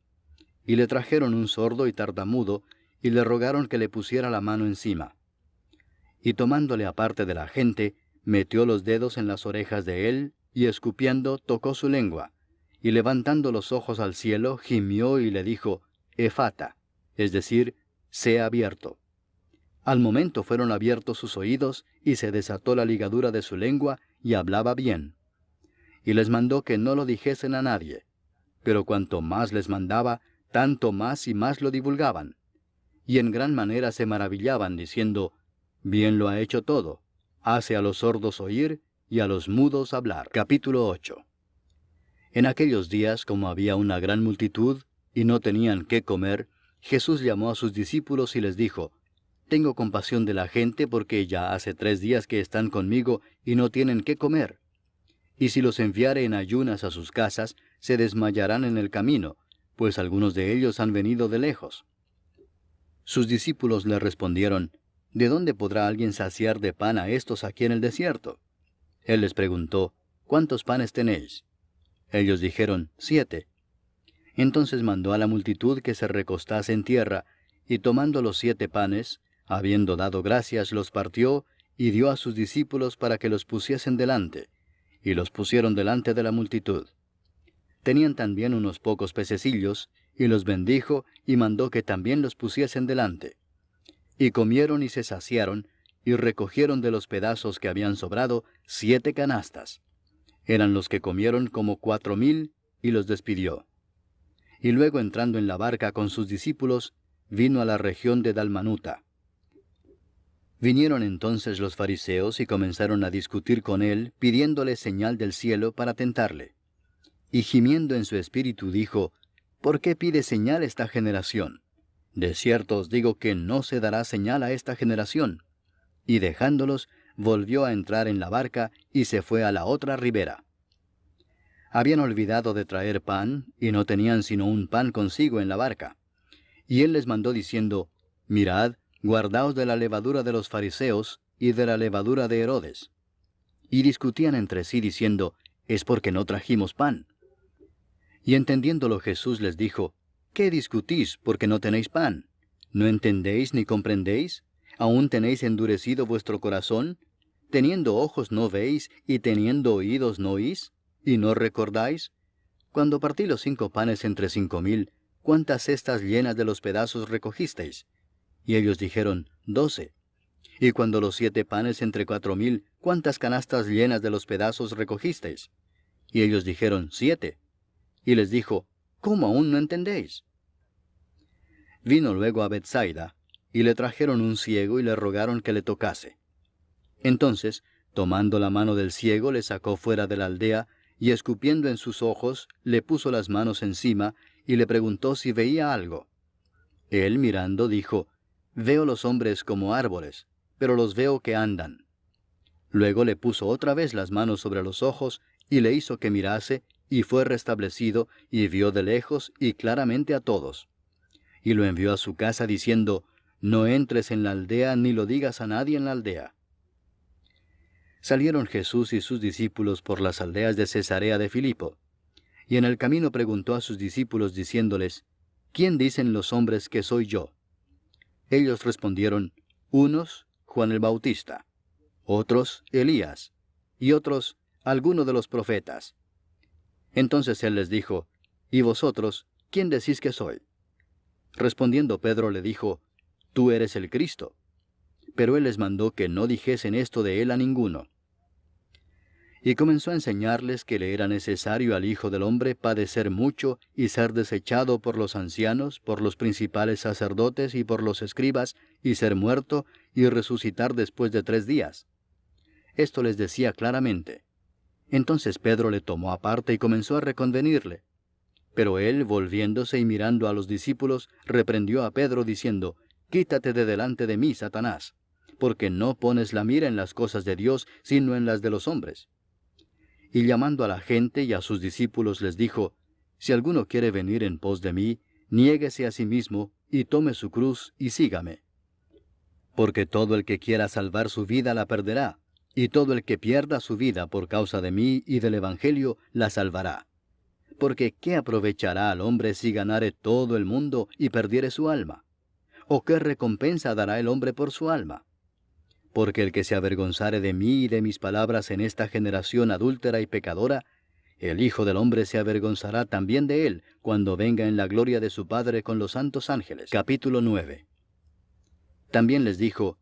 Y le trajeron un sordo y tartamudo, y le rogaron que le pusiera la mano encima. Y tomándole aparte de la gente, metió los dedos en las orejas de él, y escupiendo tocó su lengua, y levantando los ojos al cielo, gimió y le dijo, Efata, es decir, sea abierto. Al momento fueron abiertos sus oídos, y se desató la ligadura de su lengua, y hablaba bien. Y les mandó que no lo dijesen a nadie. Pero cuanto más les mandaba, tanto más y más lo divulgaban. Y en gran manera se maravillaban, diciendo, bien lo ha hecho todo, hace a los sordos oír y a los mudos hablar. Capítulo 8. En aquellos días, como había una gran multitud, y no tenían qué comer, Jesús llamó a sus discípulos y les dijo, «Tengo compasión de la gente porque ya hace 3 días que están conmigo y no tienen qué comer. Y si los enviare en ayunas a sus casas, se desmayarán en el camino, pues algunos de ellos han venido de lejos». Sus discípulos le respondieron, «¿De dónde podrá alguien saciar de pan a estos aquí en el desierto?». Él les preguntó, «¿Cuántos panes tenéis?». Ellos dijeron, 7. Entonces mandó a la multitud que se recostase en tierra, y tomando los 7 panes, habiendo dado gracias, los partió, y dio a sus discípulos para que los pusiesen delante, y los pusieron delante de la multitud. Tenían también unos pocos pececillos, y los bendijo, y mandó que también los pusiesen delante. Y comieron y se saciaron, y recogieron de los pedazos que habían sobrado 7 canastas. Eran los que comieron como 4,000, y los despidió. Y luego entrando en la barca con sus discípulos, vino a la región de Dalmanuta. Vinieron entonces los fariseos y comenzaron a discutir con él, pidiéndole señal del cielo para tentarle. Y gimiendo en su espíritu dijo, «¿Por qué pide señal esta generación? De cierto os digo que no se dará señal a esta generación». Y dejándolos, volvió a entrar en la barca y se fue a la otra ribera. Habían olvidado de traer pan, y no tenían sino un pan consigo en la barca. Y él les mandó diciendo, «Mirad, guardaos de la levadura de los fariseos y de la levadura de Herodes». Y discutían entre sí diciendo, «Es porque no trajimos pan». Y entendiéndolo Jesús les dijo, «¿Qué discutís porque no tenéis pan? ¿No entendéis ni comprendéis? ¿Aún tenéis endurecido vuestro corazón? ¿Teniendo ojos no veis, y teniendo oídos no oís? ¿Y no recordáis? Cuando partí los 5 panes entre 5,000, ¿cuántas cestas llenas de los pedazos recogisteis? Y ellos dijeron, 12. Y cuando los 7 panes entre 4,000, ¿cuántas canastas llenas de los pedazos recogisteis? Y ellos dijeron, 7. Y les dijo, ¿cómo aún no entendéis? Vino luego a Bethsaida, y le trajeron un ciego y le rogaron que le tocase. Entonces, tomando la mano del ciego, le sacó fuera de la aldea, y escupiendo en sus ojos, le puso las manos encima, y le preguntó si veía algo. Él, mirando, dijo, «Veo los hombres como árboles, pero los veo que andan». Luego le puso otra vez las manos sobre los ojos, y le hizo que mirase, y fue restablecido, y vio de lejos y claramente a todos. Y lo envió a su casa diciendo, «No entres en la aldea, ni lo digas a nadie en la aldea». Salieron Jesús y sus discípulos por las aldeas de Cesarea de Filipo. Y en el camino preguntó a sus discípulos diciéndoles, «¿Quién dicen los hombres que soy yo?». Ellos respondieron, unos, Juan el Bautista, otros, Elías, y otros, alguno de los profetas. Entonces él les dijo, «¿Y vosotros, quién decís que soy?». Respondiendo Pedro le dijo, «Tú eres el Cristo». Pero él les mandó que no dijesen esto de él a ninguno. Y comenzó a enseñarles que le era necesario al Hijo del Hombre padecer mucho y ser desechado por los ancianos, por los principales sacerdotes y por los escribas, y ser muerto y resucitar después de 3 días. Esto les decía claramente. Entonces Pedro le tomó aparte y comenzó a reconvenirle. Pero él, volviéndose y mirando a los discípulos, reprendió a Pedro diciendo, «Quítate de delante de mí, Satanás, porque no pones la mira en las cosas de Dios, sino en las de los hombres». Y llamando a la gente y a sus discípulos les dijo, «Si alguno quiere venir en pos de mí, niéguese a sí mismo, y tome su cruz, y sígame. Porque todo el que quiera salvar su vida la perderá, y todo el que pierda su vida por causa de mí y del Evangelio la salvará. Porque ¿qué aprovechará al hombre si ganare todo el mundo y perdiere su alma? ¿O qué recompensa dará el hombre por su alma? Porque el que se avergonzare de mí y de mis palabras en esta generación adúltera y pecadora, el Hijo del Hombre se avergonzará también de él, cuando venga en la gloria de su Padre con los santos ángeles». Capítulo 9. También les dijo,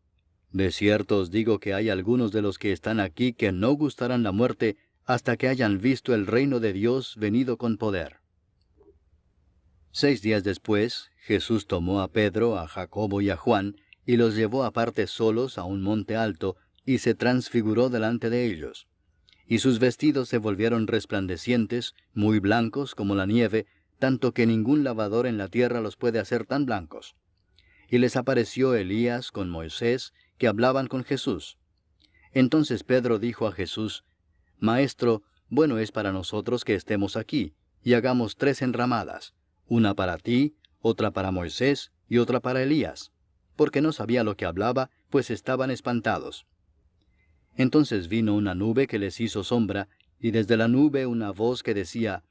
«De cierto os digo que hay algunos de los que están aquí que no gustarán la muerte hasta que hayan visto el reino de Dios venido con poder». 6 días después, Jesús tomó a Pedro, a Jacobo y a Juan, y los llevó aparte solos a un monte alto, y se transfiguró delante de ellos. Y sus vestidos se volvieron resplandecientes, muy blancos como la nieve, tanto que ningún lavador en la tierra los puede hacer tan blancos. Y les apareció Elías con Moisés, que hablaban con Jesús. Entonces Pedro dijo a Jesús: Maestro, bueno es para nosotros que estemos aquí, y hagamos 3 enramadas, una para ti, otra para Moisés, y otra para Elías, porque no sabía lo que hablaba, pues estaban espantados. Entonces vino una nube que les hizo sombra, y desde la nube una voz que decía: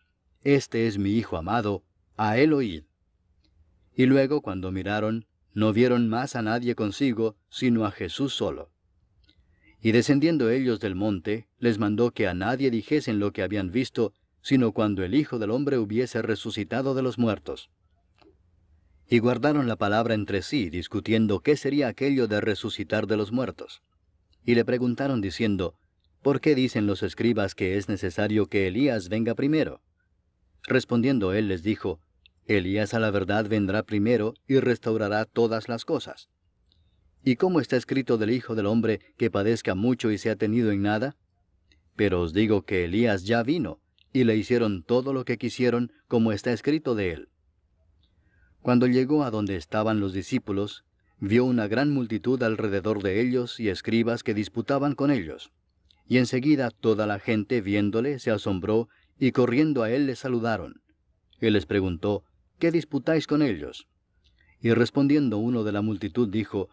Este es mi Hijo amado, a él oíd. Y luego, cuando miraron, no vieron más a nadie consigo, sino a Jesús solo. Y descendiendo ellos del monte, les mandó que a nadie dijesen lo que habían visto, sino cuando el Hijo del Hombre hubiese resucitado de los muertos. Y guardaron la palabra entre sí, discutiendo qué sería aquello de resucitar de los muertos. Y le preguntaron diciendo: ¿Por qué dicen los escribas que es necesario que Elías venga primero? Respondiendo él les dijo: Elías a la verdad vendrá primero y restaurará todas las cosas. ¿Y cómo está escrito del Hijo del Hombre que padezca mucho y sea tenido en nada? Pero os digo que Elías ya vino, y le hicieron todo lo que quisieron, como está escrito de él. Cuando llegó a donde estaban los discípulos, vio una gran multitud alrededor de ellos y escribas que disputaban con ellos. Y enseguida toda la gente, viéndole, se asombró, y corriendo a él le saludaron. Él les preguntó: ¿Qué disputáis con ellos? Y respondiendo uno de la multitud dijo: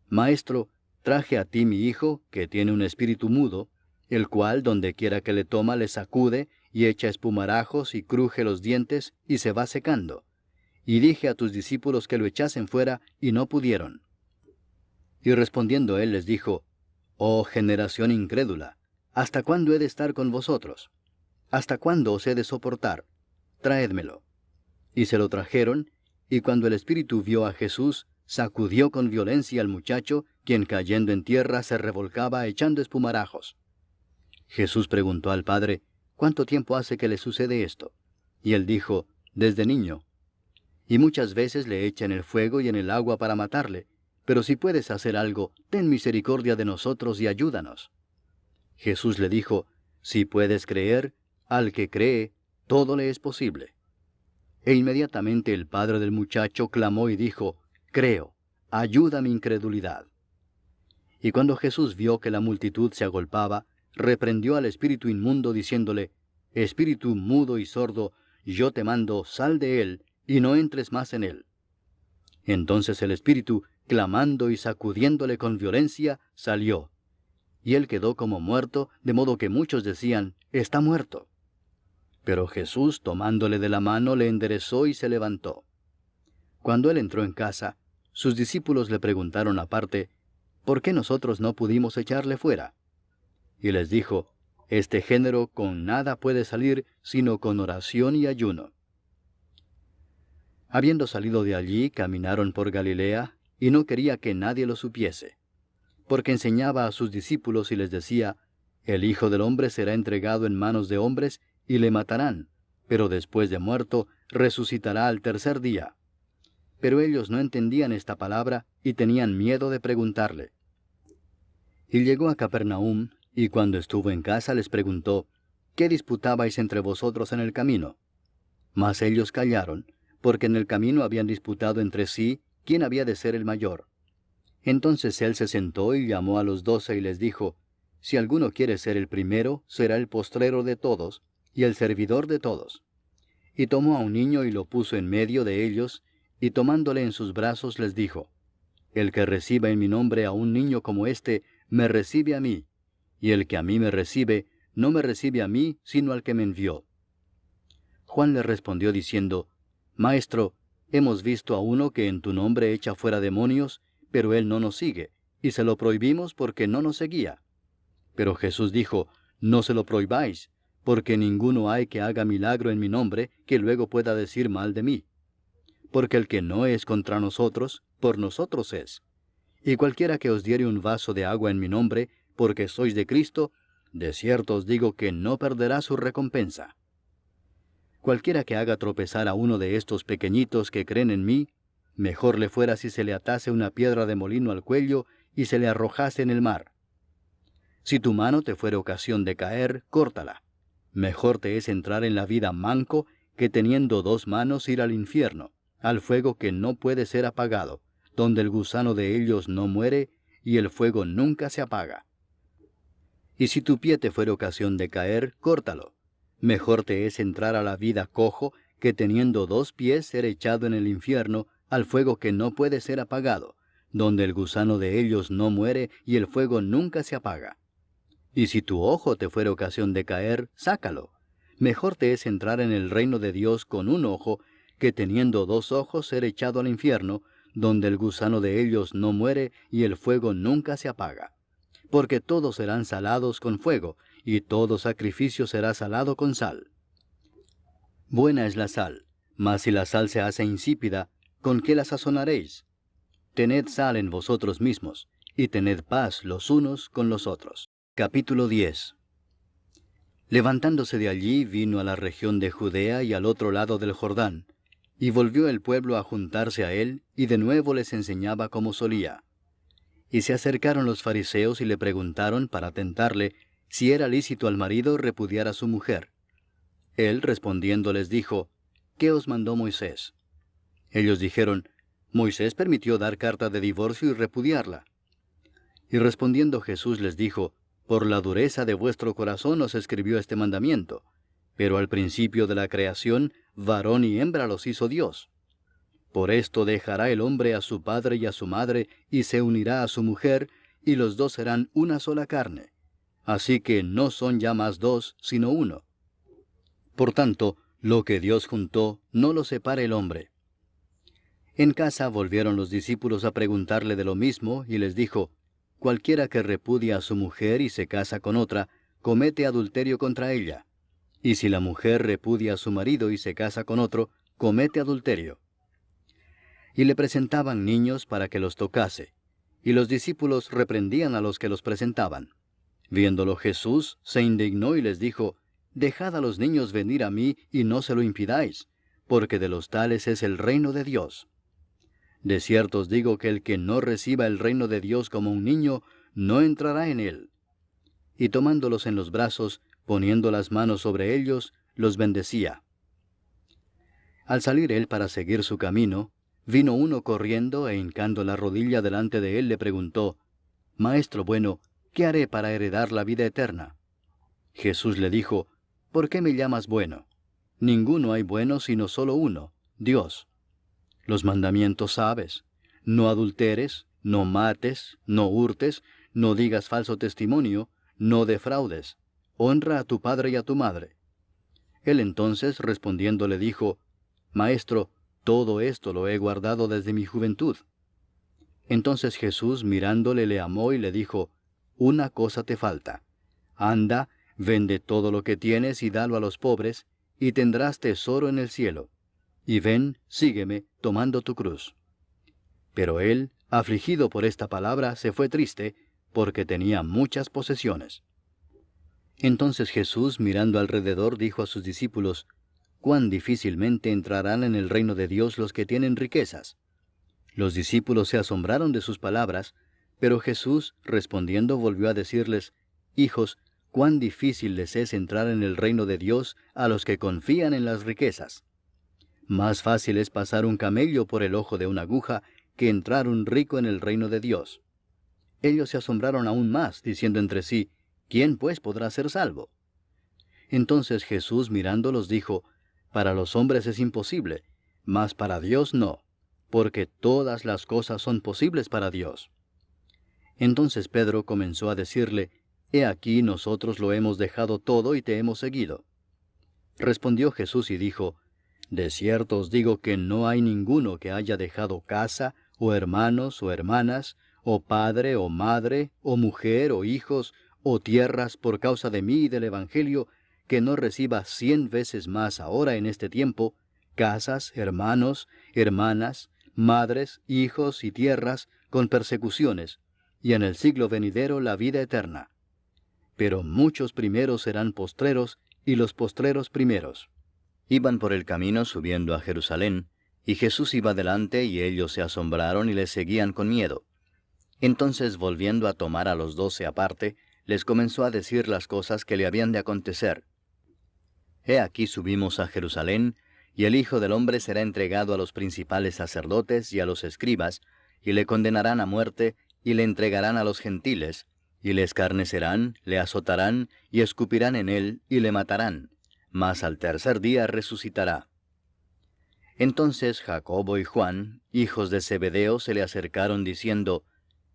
Maestro, traje a ti mi hijo, que tiene un espíritu mudo, el cual donde quiera que le toma le sacude, y echa espumarajos, y cruje los dientes, y se va secando. Y dije a tus discípulos que lo echasen fuera, y no pudieron. Y respondiendo él les dijo: Oh generación incrédula, ¿hasta cuándo he de estar con vosotros? ¿Hasta cuándo os he de soportar? Traédmelo. Y se lo trajeron, y cuando el espíritu vio a Jesús, sacudió con violencia al muchacho, quien cayendo en tierra se revolcaba echando espumarajos. Jesús preguntó al padre: ¿Cuánto tiempo hace que le sucede esto? Y él dijo: Desde niño. Y muchas veces le echa en el fuego y en el agua para matarle, pero si puedes hacer algo, ten misericordia de nosotros y ayúdanos. Jesús le dijo: Si puedes creer, al que cree, todo le es posible. E inmediatamente el padre del muchacho clamó y dijo: Creo, ayuda mi incredulidad. Y cuando Jesús vio que la multitud se agolpaba, reprendió al espíritu inmundo, diciéndole: Espíritu mudo y sordo, yo te mando, sal de él, y no entres más en él. Entonces el espíritu, clamando y sacudiéndole con violencia, salió. Y él quedó como muerto, de modo que muchos decían: Está muerto. Pero Jesús, tomándole de la mano, le enderezó y se levantó. Cuando él entró en casa, sus discípulos le preguntaron aparte: ¿Por qué nosotros no pudimos echarle fuera? Y les dijo: Este género con nada puede salir, sino con oración y ayuno. Habiendo salido de allí, caminaron por Galilea, y no quería que nadie lo supiese, porque enseñaba a sus discípulos y les decía: El Hijo del Hombre será entregado en manos de hombres, y le matarán, pero después de muerto, resucitará al tercer día. Pero ellos no entendían esta palabra, y tenían miedo de preguntarle. Y llegó a Capernaum, y cuando estuvo en casa les preguntó: ¿Qué disputabais entre vosotros en el camino? Mas ellos callaron, porque en el camino habían disputado entre sí quién había de ser el mayor. Entonces él se sentó y llamó a los 12 y les dijo: Si alguno quiere ser el primero, será el postrero de todos, y el servidor de todos. Y tomó a un niño y lo puso en medio de ellos, y tomándole en sus brazos les dijo: El que reciba en mi nombre a un niño como este, me recibe a mí, y el que a mí me recibe, no me recibe a mí, sino al que me envió. Juan le respondió diciendo: Maestro, hemos visto a uno que en tu nombre echa fuera demonios, pero él no nos sigue, y se lo prohibimos porque no nos seguía. Pero Jesús dijo: No se lo prohibáis, porque ninguno hay que haga milagro en mi nombre que luego pueda decir mal de mí. Porque el que no es contra nosotros, por nosotros es. Y cualquiera que os diere un vaso de agua en mi nombre, porque sois de Cristo, de cierto os digo que no perderá su recompensa. Cualquiera que haga tropezar a uno de estos pequeñitos que creen en mí, mejor le fuera si se le atase una piedra de molino al cuello y se le arrojase en el mar. Si tu mano te fuere ocasión de caer, córtala. Mejor te es entrar en la vida manco que teniendo 2 manos ir al infierno, al fuego que no puede ser apagado, donde el gusano de ellos no muere, y el fuego nunca se apaga. Y si tu pie te fuere ocasión de caer, córtalo. Mejor te es entrar a la vida cojo, que teniendo 2 pies ser echado en el infierno, al fuego que no puede ser apagado, donde el gusano de ellos no muere, y el fuego nunca se apaga. Y si tu ojo te fuere ocasión de caer, sácalo. Mejor te es entrar en el reino de Dios con un ojo, que teniendo 2 ojos ser echado al infierno, donde el gusano de ellos no muere, y el fuego nunca se apaga. Porque todos serán salados con fuego, y todo sacrificio será salado con sal. Buena es la sal, mas si la sal se hace insípida, ¿con qué la sazonaréis? Tened sal en vosotros mismos, y tened paz los unos con los otros. Capítulo 10. Levantándose de allí, vino a la región de Judea y al otro lado del Jordán, y volvió el pueblo a juntarse a él, y de nuevo les enseñaba como solía. Y se acercaron los fariseos y le preguntaron para tentarle si era lícito al marido repudiar a su mujer. Él respondiendo les dijo, ¿qué os mandó Moisés? Ellos dijeron, Moisés permitió dar carta de divorcio y repudiarla. Y respondiendo Jesús les dijo, por la dureza de vuestro corazón os escribió este mandamiento, pero al principio de la creación, varón y hembra los hizo Dios. Por esto dejará el hombre a su padre y a su madre, y se unirá a su mujer, y los 2 serán una sola carne. Así que no son ya más 2, sino uno. Por tanto, lo que Dios juntó, no lo separe el hombre. En casa volvieron los discípulos a preguntarle de lo mismo, y les dijo, cualquiera que repudia a su mujer y se casa con otra, comete adulterio contra ella. Y si la mujer repudia a su marido y se casa con otro, comete adulterio. Y le presentaban niños para que los tocase, y los discípulos reprendían a los que los presentaban. Viéndolo Jesús, se indignó y les dijo, dejad a los niños venir a mí y no se lo impidáis, porque de los tales es el reino de Dios. De cierto os digo que el que no reciba el reino de Dios como un niño, no entrará en él. Y tomándolos en los brazos, poniendo las manos sobre ellos, los bendecía. Al salir él para seguir su camino, vino uno corriendo e hincando la rodilla delante de él le preguntó, Maestro bueno, ¿qué haré para heredar la vida eterna? Jesús le dijo, ¿por qué me llamas bueno? Ninguno hay bueno sino solo uno, Dios. Los mandamientos sabes, no adulteres, no mates, no hurtes, no digas falso testimonio, no defraudes, honra a tu padre y a tu madre. Él entonces respondiendo le dijo, Maestro, todo esto lo he guardado desde mi juventud. Entonces Jesús mirándole le amó y le dijo, una cosa te falta. Anda, vende todo lo que tienes y dalo a los pobres, y tendrás tesoro en el cielo. Y ven, sígueme, tomando tu cruz. Pero él, afligido por esta palabra, se fue triste, porque tenía muchas posesiones. Entonces Jesús, mirando alrededor, dijo a sus discípulos, cuán difícilmente entrarán en el reino de Dios los que tienen riquezas. Los discípulos se asombraron de sus palabras, pero Jesús, respondiendo, volvió a decirles, hijos, cuán difícil les es entrar en el reino de Dios a los que confían en las riquezas. Más fácil es pasar un camello por el ojo de una aguja que entrar un rico en el reino de Dios. Ellos se asombraron aún más, diciendo entre sí, ¿quién pues podrá ser salvo? Entonces Jesús mirándolos dijo, para los hombres es imposible, mas para Dios no, porque todas las cosas son posibles para Dios. Entonces Pedro comenzó a decirle, He aquí nosotros lo hemos dejado todo y te hemos seguido. Respondió Jesús y dijo, de cierto os digo que no hay ninguno que haya dejado casa, o hermanos, o hermanas, o padre, o madre, o mujer, o hijos, o tierras por causa de mí y del Evangelio, que no reciba 100 veces más ahora en este tiempo, casas, hermanos, hermanas, madres, hijos y tierras, con persecuciones, y en el siglo venidero la vida eterna. Pero muchos primeros serán postreros, y los postreros primeros. Iban por el camino subiendo a Jerusalén, y Jesús iba delante, y ellos se asombraron y le seguían con miedo. Entonces, volviendo a tomar a los 12 aparte, les comenzó a decir las cosas que le habían de acontecer. He aquí subimos a Jerusalén, Y el Hijo del Hombre será entregado a los principales sacerdotes y a los escribas, y le condenarán a muerte, y le entregarán a los gentiles, y le escarnecerán, le azotarán, y escupirán en él, y le matarán. Mas al tercer día resucitará. Entonces Jacobo y Juan, hijos de Zebedeo, se le acercaron diciendo,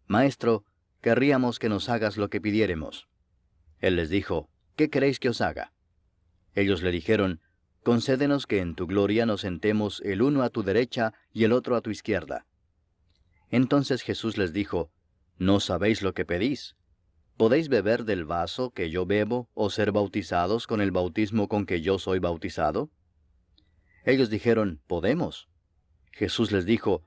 Maestro, querríamos que nos hagas lo que pidiéremos. Él les dijo, ¿qué queréis que os haga? Ellos le dijeron, Concédenos que en tu gloria nos sentemos el uno a tu derecha y el otro a tu izquierda. Entonces Jesús les dijo, ¿no sabéis lo que pedís? ¿Podéis beber del vaso que yo bebo o ser bautizados con el bautismo con que yo soy bautizado? Ellos dijeron, Podemos. Jesús les dijo,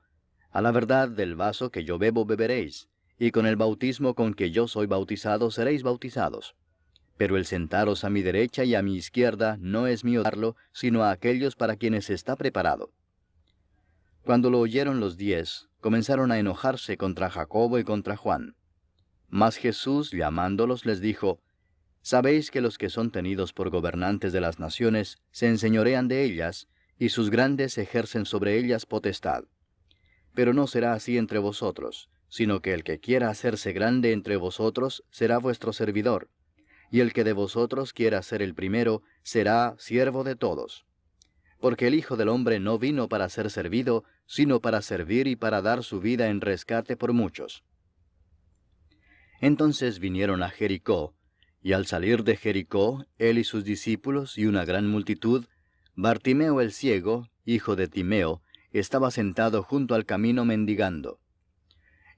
A la verdad del vaso que yo bebo beberéis, y con el bautismo con que yo soy bautizado seréis bautizados. Pero el sentaros a mi derecha y a mi izquierda no es mío darlo, sino a aquellos para quienes está preparado. Cuando lo oyeron los 10, comenzaron a enojarse contra Jacobo y contra Juan. Mas Jesús, llamándolos, les dijo, Sabéis que los que son tenidos por gobernantes de las naciones se enseñorean de ellas, y sus grandes ejercen sobre ellas potestad. Pero no será así entre vosotros, sino que el que quiera hacerse grande entre vosotros será vuestro servidor, y el que de vosotros quiera ser el primero será siervo de todos. Porque el Hijo del Hombre no vino para ser servido, sino para servir y para dar su vida en rescate por muchos. Entonces vinieron a Jericó, y al salir de Jericó, él y sus discípulos y una gran multitud, Bartimeo el ciego, hijo de Timeo, estaba sentado junto al camino mendigando.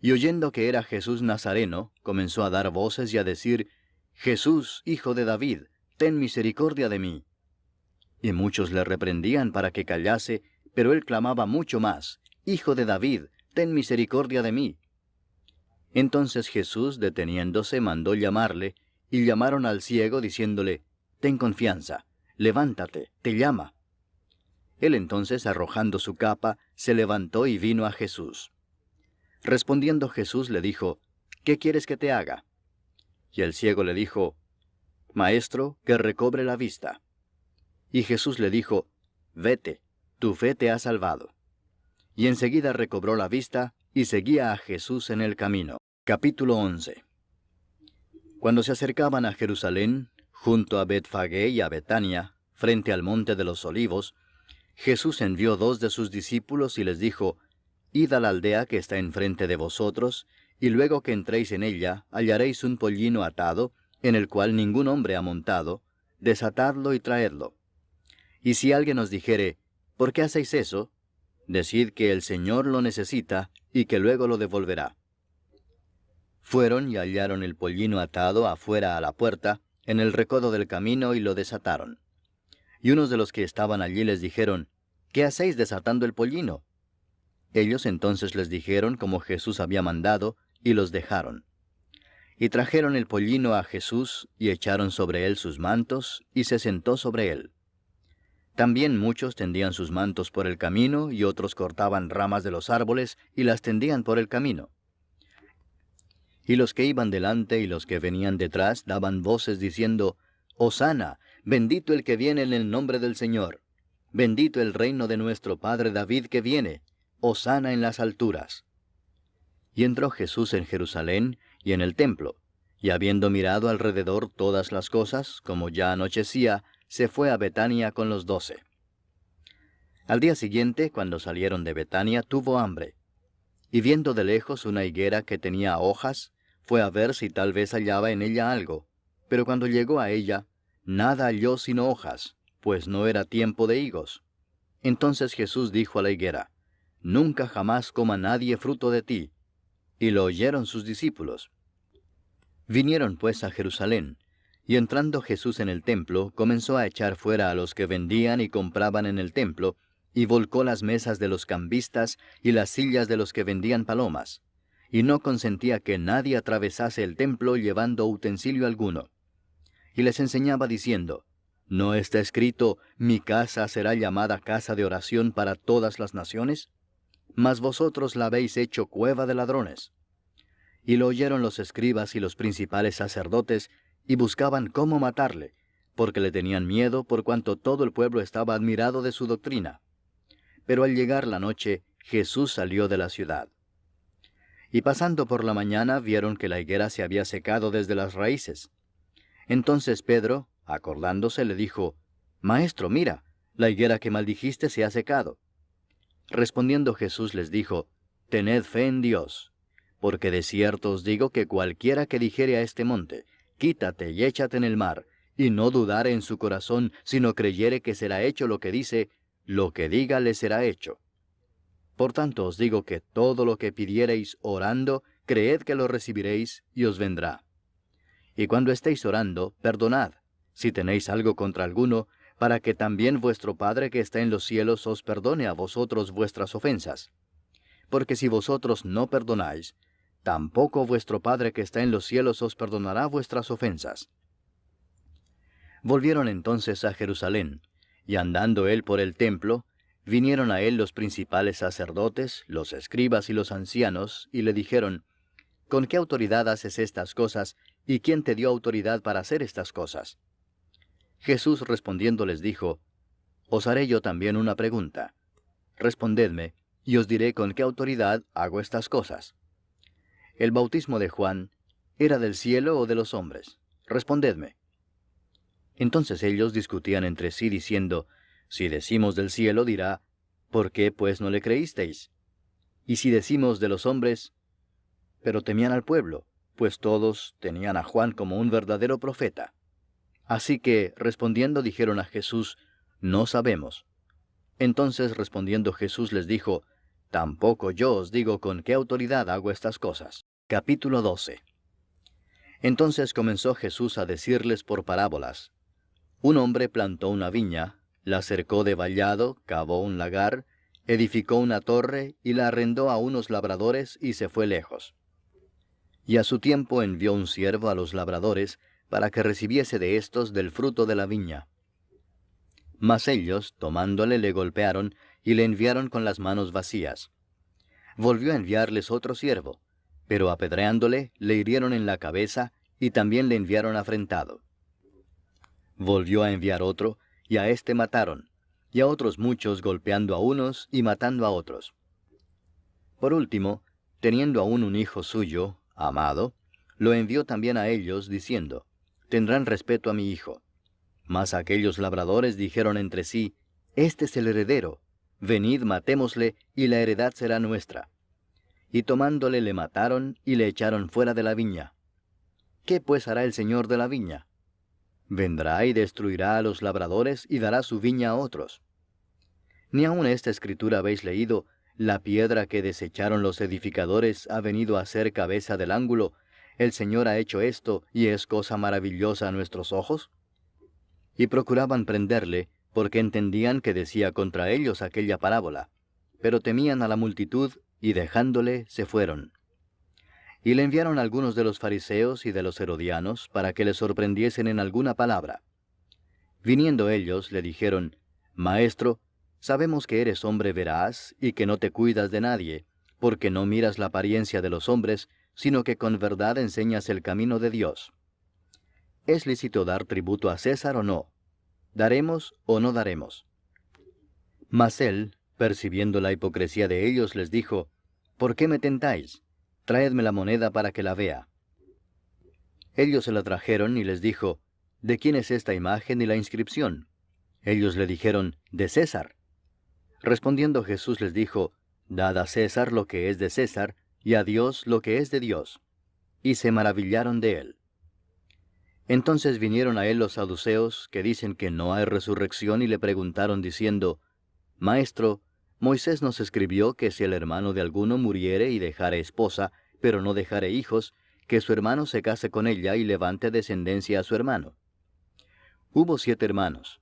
Y oyendo que era Jesús Nazareno, comenzó a dar voces y a decir, Jesús, hijo de David, ten misericordia de mí. Y muchos le reprendían para que callase, pero él clamaba mucho más, Hijo de David, ten misericordia de mí. Entonces Jesús, deteniéndose, mandó llamarle, y llamaron al ciego, diciéndole, Ten confianza, levántate, te llama. Él entonces, arrojando su capa, se levantó y vino a Jesús. Respondiendo Jesús le dijo, ¿qué quieres que te haga? Y el ciego le dijo, Maestro, que recobre la vista. Y Jesús le dijo, Vete, tu fe te ha salvado. Y enseguida recobró la vista, y seguía a Jesús en el camino. Capítulo 11. Cuando se acercaban a Jerusalén, junto a Betfagé y a Betania, frente al monte de los Olivos, Jesús envió 2 de sus discípulos y les dijo, Id a la aldea que está enfrente de vosotros, y luego que entréis en ella, hallaréis un pollino atado, en el cual ningún hombre ha montado, desatadlo y traedlo. Y si alguien os dijere, ¿por qué hacéis eso? Decid que el Señor lo necesita, y que luego lo devolverá. Fueron y hallaron el pollino atado afuera a la puerta, en el recodo del camino, y lo desataron. Y unos de los que estaban allí les dijeron, ¿qué hacéis desatando el pollino? Ellos entonces les dijeron como Jesús había mandado, y los dejaron. Y trajeron el pollino a Jesús, y echaron sobre él sus mantos, y se sentó sobre él. También muchos tendían sus mantos por el camino, y otros cortaban ramas de los árboles, y las tendían por el camino. Y los que iban delante y los que venían detrás daban voces diciendo, Hosana, bendito el que viene en el nombre del Señor. Bendito el reino de nuestro padre David que viene. Hosana en las alturas. Y entró Jesús en Jerusalén y en el templo, y habiendo mirado alrededor todas las cosas, como ya anochecía, se fue a Betania con los 12. Al día siguiente, cuando salieron de Betania, tuvo hambre. Y viendo de lejos una higuera que tenía hojas, fue a ver si tal vez hallaba en ella algo. Pero cuando llegó a ella, nada halló sino hojas, pues no era tiempo de higos. Entonces Jesús dijo a la higuera, Nunca jamás coma nadie fruto de ti. Y lo oyeron sus discípulos. Vinieron pues a Jerusalén, y entrando Jesús en el templo, comenzó a echar fuera a los que vendían y compraban en el templo, y volcó las mesas de los cambistas y las sillas de los que vendían palomas, y no consentía que nadie atravesase el templo llevando utensilio alguno. Y les enseñaba diciendo, ¿no está escrito, mi casa será llamada casa de oración para todas las naciones? Mas vosotros la habéis hecho cueva de ladrones. Y lo oyeron los escribas y los principales sacerdotes, y buscaban cómo matarle, porque le tenían miedo por cuanto todo el pueblo estaba admirado de su doctrina. Pero al llegar la noche, Jesús salió de la ciudad. Y pasando por la mañana vieron que la higuera se había secado desde las raíces. Entonces Pedro, acordándose, le dijo, Maestro, mira, la higuera que maldijiste se ha secado. Respondiendo Jesús les dijo, Tened fe en Dios, porque de cierto os digo que cualquiera que dijere a este monte, Quítate y échate en el mar, y no dudare en su corazón, sino creyere que será hecho lo que dice, lo que diga le será hecho. Por tanto os digo que todo lo que pidiereis orando, creed que lo recibiréis, y os vendrá. Y cuando estéis orando, perdonad, si tenéis algo contra alguno, para que también vuestro Padre que está en los cielos os perdone a vosotros vuestras ofensas. Porque si vosotros no perdonáis, tampoco vuestro Padre que está en los cielos os perdonará vuestras ofensas. Volvieron entonces a Jerusalén, y andando él por el templo, vinieron a él los principales sacerdotes, los escribas y los ancianos, y le dijeron, ¿Con qué autoridad haces estas cosas, y quién te dio autoridad para hacer estas cosas? Jesús respondiendo les dijo, Os haré yo también una pregunta. Respondedme, y os diré con qué autoridad hago estas cosas. ¿El bautismo de Juan era del cielo o de los hombres? Respondedme. Entonces ellos discutían entre sí diciendo, Si decimos del cielo, dirá, ¿por qué pues no le creísteis? Y si decimos de los hombres, pero temían al pueblo, pues todos tenían a Juan como un verdadero profeta. Así que, respondiendo, dijeron a Jesús, No sabemos. Entonces respondiendo Jesús les dijo, Tampoco yo os digo con qué autoridad hago estas cosas. Capítulo 12. Entonces comenzó Jesús a decirles por parábolas. Un hombre plantó una viña, la cercó de vallado, cavó un lagar, edificó una torre y la arrendó a unos labradores y se fue lejos. Y a su tiempo envió un siervo a los labradores para que recibiese de éstos del fruto de la viña. Mas ellos, tomándole, le golpearon y le enviaron con las manos vacías. Volvió a enviarles otro siervo, pero apedreándole, le hirieron en la cabeza y también le enviaron afrentado. Volvió a enviar otro, y a éste mataron, y a otros muchos golpeando a unos y matando a otros. Por último, teniendo aún un hijo suyo, amado, lo envió también a ellos, diciendo, Tendrán respeto a mi hijo. Mas aquellos labradores dijeron entre sí, Este es el heredero, venid matémosle, y la heredad será nuestra. Y tomándole le mataron, y le echaron fuera de la viña. ¿Qué pues hará el señor de la viña? Vendrá y destruirá a los labradores, y dará su viña a otros. Ni aun esta escritura habéis leído, la piedra que desecharon los edificadores ha venido a ser cabeza del ángulo, el Señor ha hecho esto, y es cosa maravillosa a nuestros ojos. Y procuraban prenderle, porque entendían que decía contra ellos aquella parábola, pero temían a la multitud, y dejándole, se fueron. Y le enviaron algunos de los fariseos y de los herodianos, para que le sorprendiesen en alguna palabra. Viniendo ellos, le dijeron, Maestro, sabemos que eres hombre veraz, y que no te cuidas de nadie, porque no miras la apariencia de los hombres, sino que con verdad enseñas el camino de Dios. ¿Es lícito dar tributo a César o no? ¿Daremos o no daremos? Mas él, percibiendo la hipocresía de ellos, les dijo, ¿Por qué me tentáis? Traedme la moneda para que la vea. Ellos se la trajeron y les dijo, ¿De quién es esta imagen y la inscripción? Ellos le dijeron, de César. Respondiendo Jesús les dijo, Dad a César lo que es de César, y a Dios lo que es de Dios. Y se maravillaron de él. Entonces vinieron a él los saduceos, que dicen que no hay resurrección, y le preguntaron diciendo, Maestro, Moisés nos escribió que si el hermano de alguno muriere y dejare esposa, pero no dejare hijos, que su hermano se case con ella y levante descendencia a su hermano. Hubo 7 hermanos.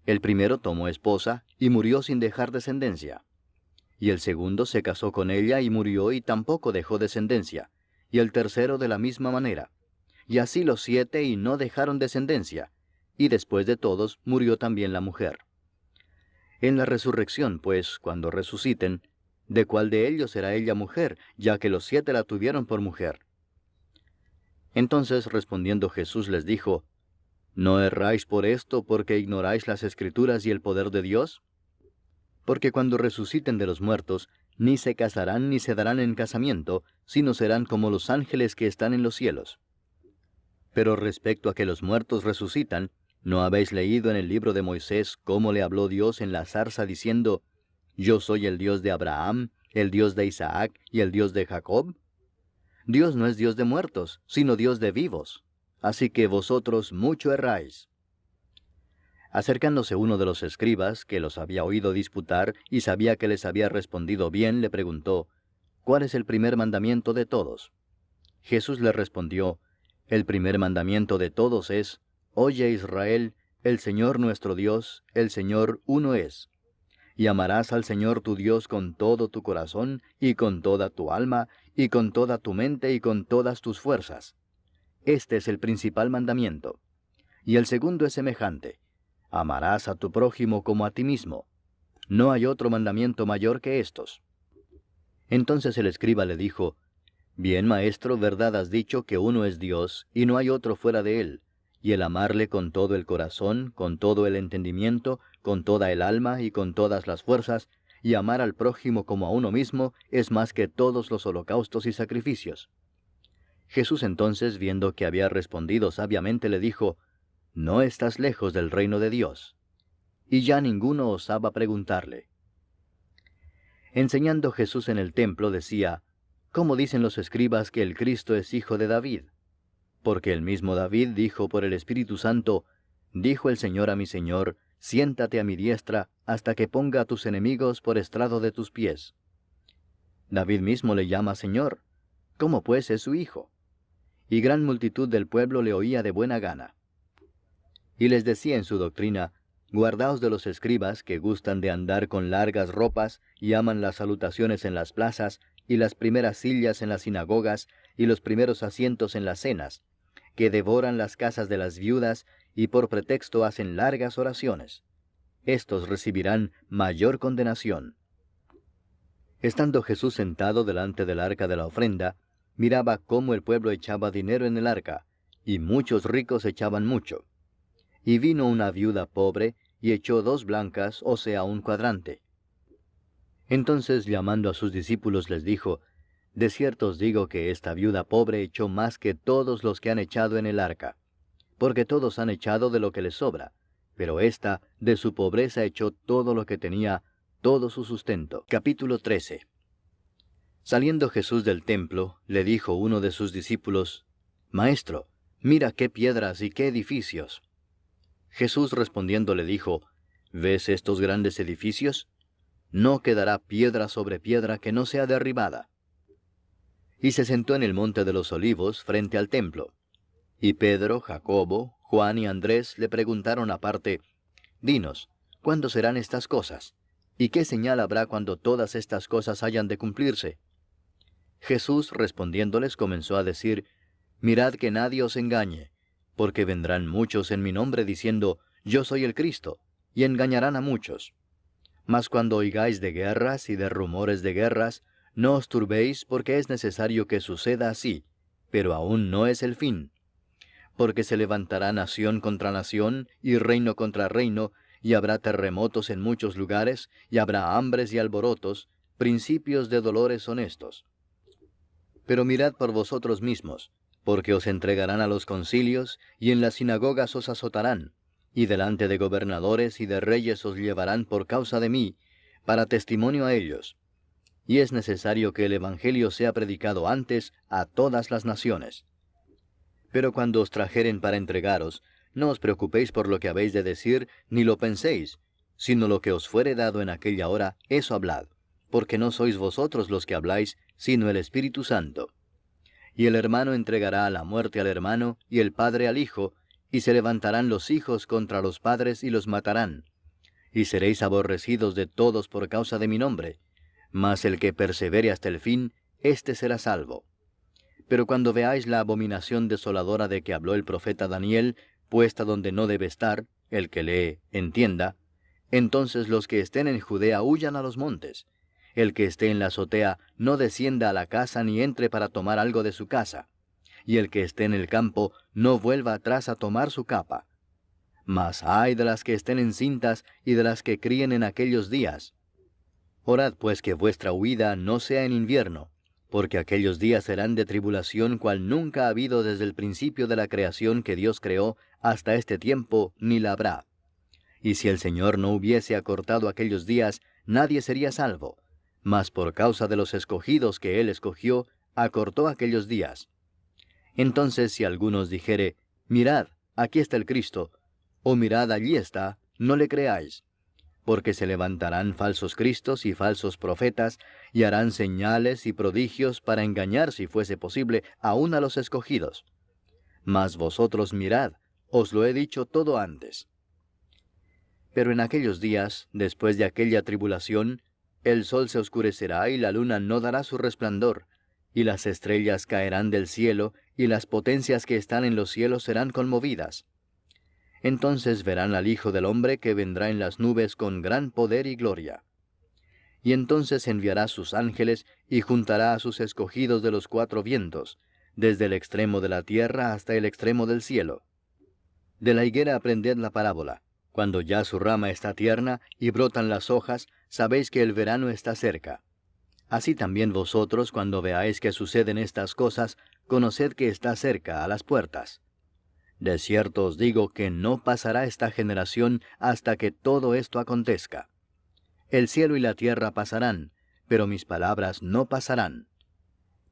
El primero tomó esposa y murió sin dejar descendencia. Y el segundo se casó con ella y murió y tampoco dejó descendencia. Y el tercero de la misma manera. Y así los 7 y no dejaron descendencia. Y después de todos murió también la mujer. En la resurrección, pues, cuando resuciten, ¿de cuál de ellos será ella mujer, ya que los 7 la tuvieron por mujer? Entonces respondiendo Jesús les dijo, ¿No erráis por esto porque ignoráis las Escrituras y el poder de Dios? Porque cuando resuciten de los muertos, ni se casarán ni se darán en casamiento, sino serán como los ángeles que están en los cielos. Pero respecto a que los muertos resucitan, ¿no habéis leído en el libro de Moisés cómo le habló Dios en la zarza diciendo, Yo soy el Dios de Abraham, el Dios de Isaac y el Dios de Jacob? Dios no es Dios de muertos, sino Dios de vivos. Así que vosotros mucho erráis. Acercándose uno de los escribas, que los había oído disputar y sabía que les había respondido bien, le preguntó, ¿Cuál es el primer mandamiento de todos? Jesús le respondió, El primer mandamiento de todos es, Oye Israel, el Señor nuestro Dios, el Señor uno es. Y amarás al Señor tu Dios con todo tu corazón, y con toda tu alma, y con toda tu mente, y con todas tus fuerzas. Este es el principal mandamiento. Y el segundo es semejante. Amarás a tu prójimo como a ti mismo. No hay otro mandamiento mayor que estos. Entonces el escriba le dijo, Bien, maestro, verdad has dicho que uno es Dios, y no hay otro fuera de él, y el amarle con todo el corazón, con todo el entendimiento, con toda el alma y con todas las fuerzas, y amar al prójimo como a uno mismo, es más que todos los holocaustos y sacrificios. Jesús entonces, viendo que había respondido sabiamente, le dijo, No estás lejos del reino de Dios. Y ya ninguno osaba preguntarle. Enseñando Jesús en el templo decía, ¿Cómo dicen los escribas que el Cristo es hijo de David? Porque el mismo David dijo por el Espíritu Santo, Dijo el Señor a mi Señor, Siéntate a mi diestra, hasta que ponga a tus enemigos por estrado de tus pies. David mismo le llama Señor. ¿Cómo pues es su hijo? Y gran multitud del pueblo le oía de buena gana. Y les decía en su doctrina, Guardaos de los escribas que gustan de andar con largas ropas y aman las salutaciones en las plazas y las primeras sillas en las sinagogas y los primeros asientos en las cenas, que devoran las casas de las viudas y por pretexto hacen largas oraciones. Estos recibirán mayor condenación. Estando Jesús sentado delante del arca de la ofrenda, miraba cómo el pueblo echaba dinero en el arca, y muchos ricos echaban mucho. Y vino una viuda pobre, y echó 2 blancas, o sea, un cuadrante. Entonces, llamando a sus discípulos, les dijo, De cierto os digo que esta viuda pobre echó más que todos los que han echado en el arca, porque todos han echado de lo que les sobra, pero ésta de su pobreza echó todo lo que tenía, todo su sustento. Capítulo 13. Saliendo Jesús del templo, le dijo uno de sus discípulos, Maestro, mira qué piedras y qué edificios. Jesús respondiendo le dijo, ¿Ves estos grandes edificios? No quedará piedra sobre piedra que no sea derribada. Y se sentó en el monte de los olivos frente al templo. Y Pedro, Jacobo, Juan y Andrés le preguntaron aparte, Dinos, ¿cuándo serán estas cosas? ¿Y qué señal habrá cuando todas estas cosas hayan de cumplirse? Jesús respondiéndoles comenzó a decir, Mirad que nadie os engañe, porque vendrán muchos en mi nombre diciendo, Yo soy el Cristo, y engañarán a muchos. Mas cuando oigáis de guerras y de rumores de guerras, no os turbéis, porque es necesario que suceda así, pero aún no es el fin. Porque se levantará nación contra nación, y reino contra reino, y habrá terremotos en muchos lugares, y habrá hambres y alborotos, principios de dolores son estos. Pero mirad por vosotros mismos, porque os entregarán a los concilios, y en las sinagogas os azotarán, y delante de gobernadores y de reyes os llevarán por causa de mí, para testimonio a ellos. Y es necesario que el Evangelio sea predicado antes a todas las naciones. Pero cuando os trajeren para entregaros, no os preocupéis por lo que habéis de decir, ni lo penséis, sino lo que os fuere dado en aquella hora, eso hablad, porque no sois vosotros los que habláis, sino el Espíritu Santo. Y el hermano entregará a la muerte al hermano, y el padre al hijo, y se levantarán los hijos contra los padres y los matarán. Y seréis aborrecidos de todos por causa de mi nombre, mas el que persevere hasta el fin, éste será salvo. Pero cuando veáis la abominación desoladora de que habló el profeta Daniel, puesta donde no debe estar, el que lee, entienda, entonces los que estén en Judea huyan a los montes. El que esté en la azotea no descienda a la casa ni entre para tomar algo de su casa. Y el que esté en el campo no vuelva atrás a tomar su capa. Mas ay de las que estén encintas y de las que críen en aquellos días. Orad pues que vuestra huida no sea en invierno, porque aquellos días serán de tribulación cual nunca ha habido desde el principio de la creación que Dios creó hasta este tiempo, ni la habrá. Y si el Señor no hubiese acortado aquellos días, nadie sería salvo. Mas por causa de los escogidos que Él escogió, acortó aquellos días. Entonces si algunos dijere, mirad, aquí está el Cristo, o mirad, allí está, no le creáis. Porque se levantarán falsos cristos y falsos profetas, y harán señales y prodigios para engañar, si fuese posible, aun a los escogidos. Mas vosotros mirad, os lo he dicho todo antes. Pero en aquellos días, después de aquella tribulación, el sol se oscurecerá y la luna no dará su resplandor, y las estrellas caerán del cielo, y las potencias que están en los cielos serán conmovidas. Entonces verán al Hijo del Hombre que vendrá en las nubes con gran poder y gloria. Y entonces enviará sus ángeles y juntará a sus escogidos de los cuatro vientos, desde el extremo de la tierra hasta el extremo del cielo. De la higuera aprended la parábola. Cuando ya su rama está tierna y brotan las hojas, sabéis que el verano está cerca. Así también vosotros, cuando veáis que suceden estas cosas, conoced que está cerca, a las puertas. De cierto os digo que no pasará esta generación hasta que todo esto acontezca. El cielo y la tierra pasarán, pero mis palabras no pasarán.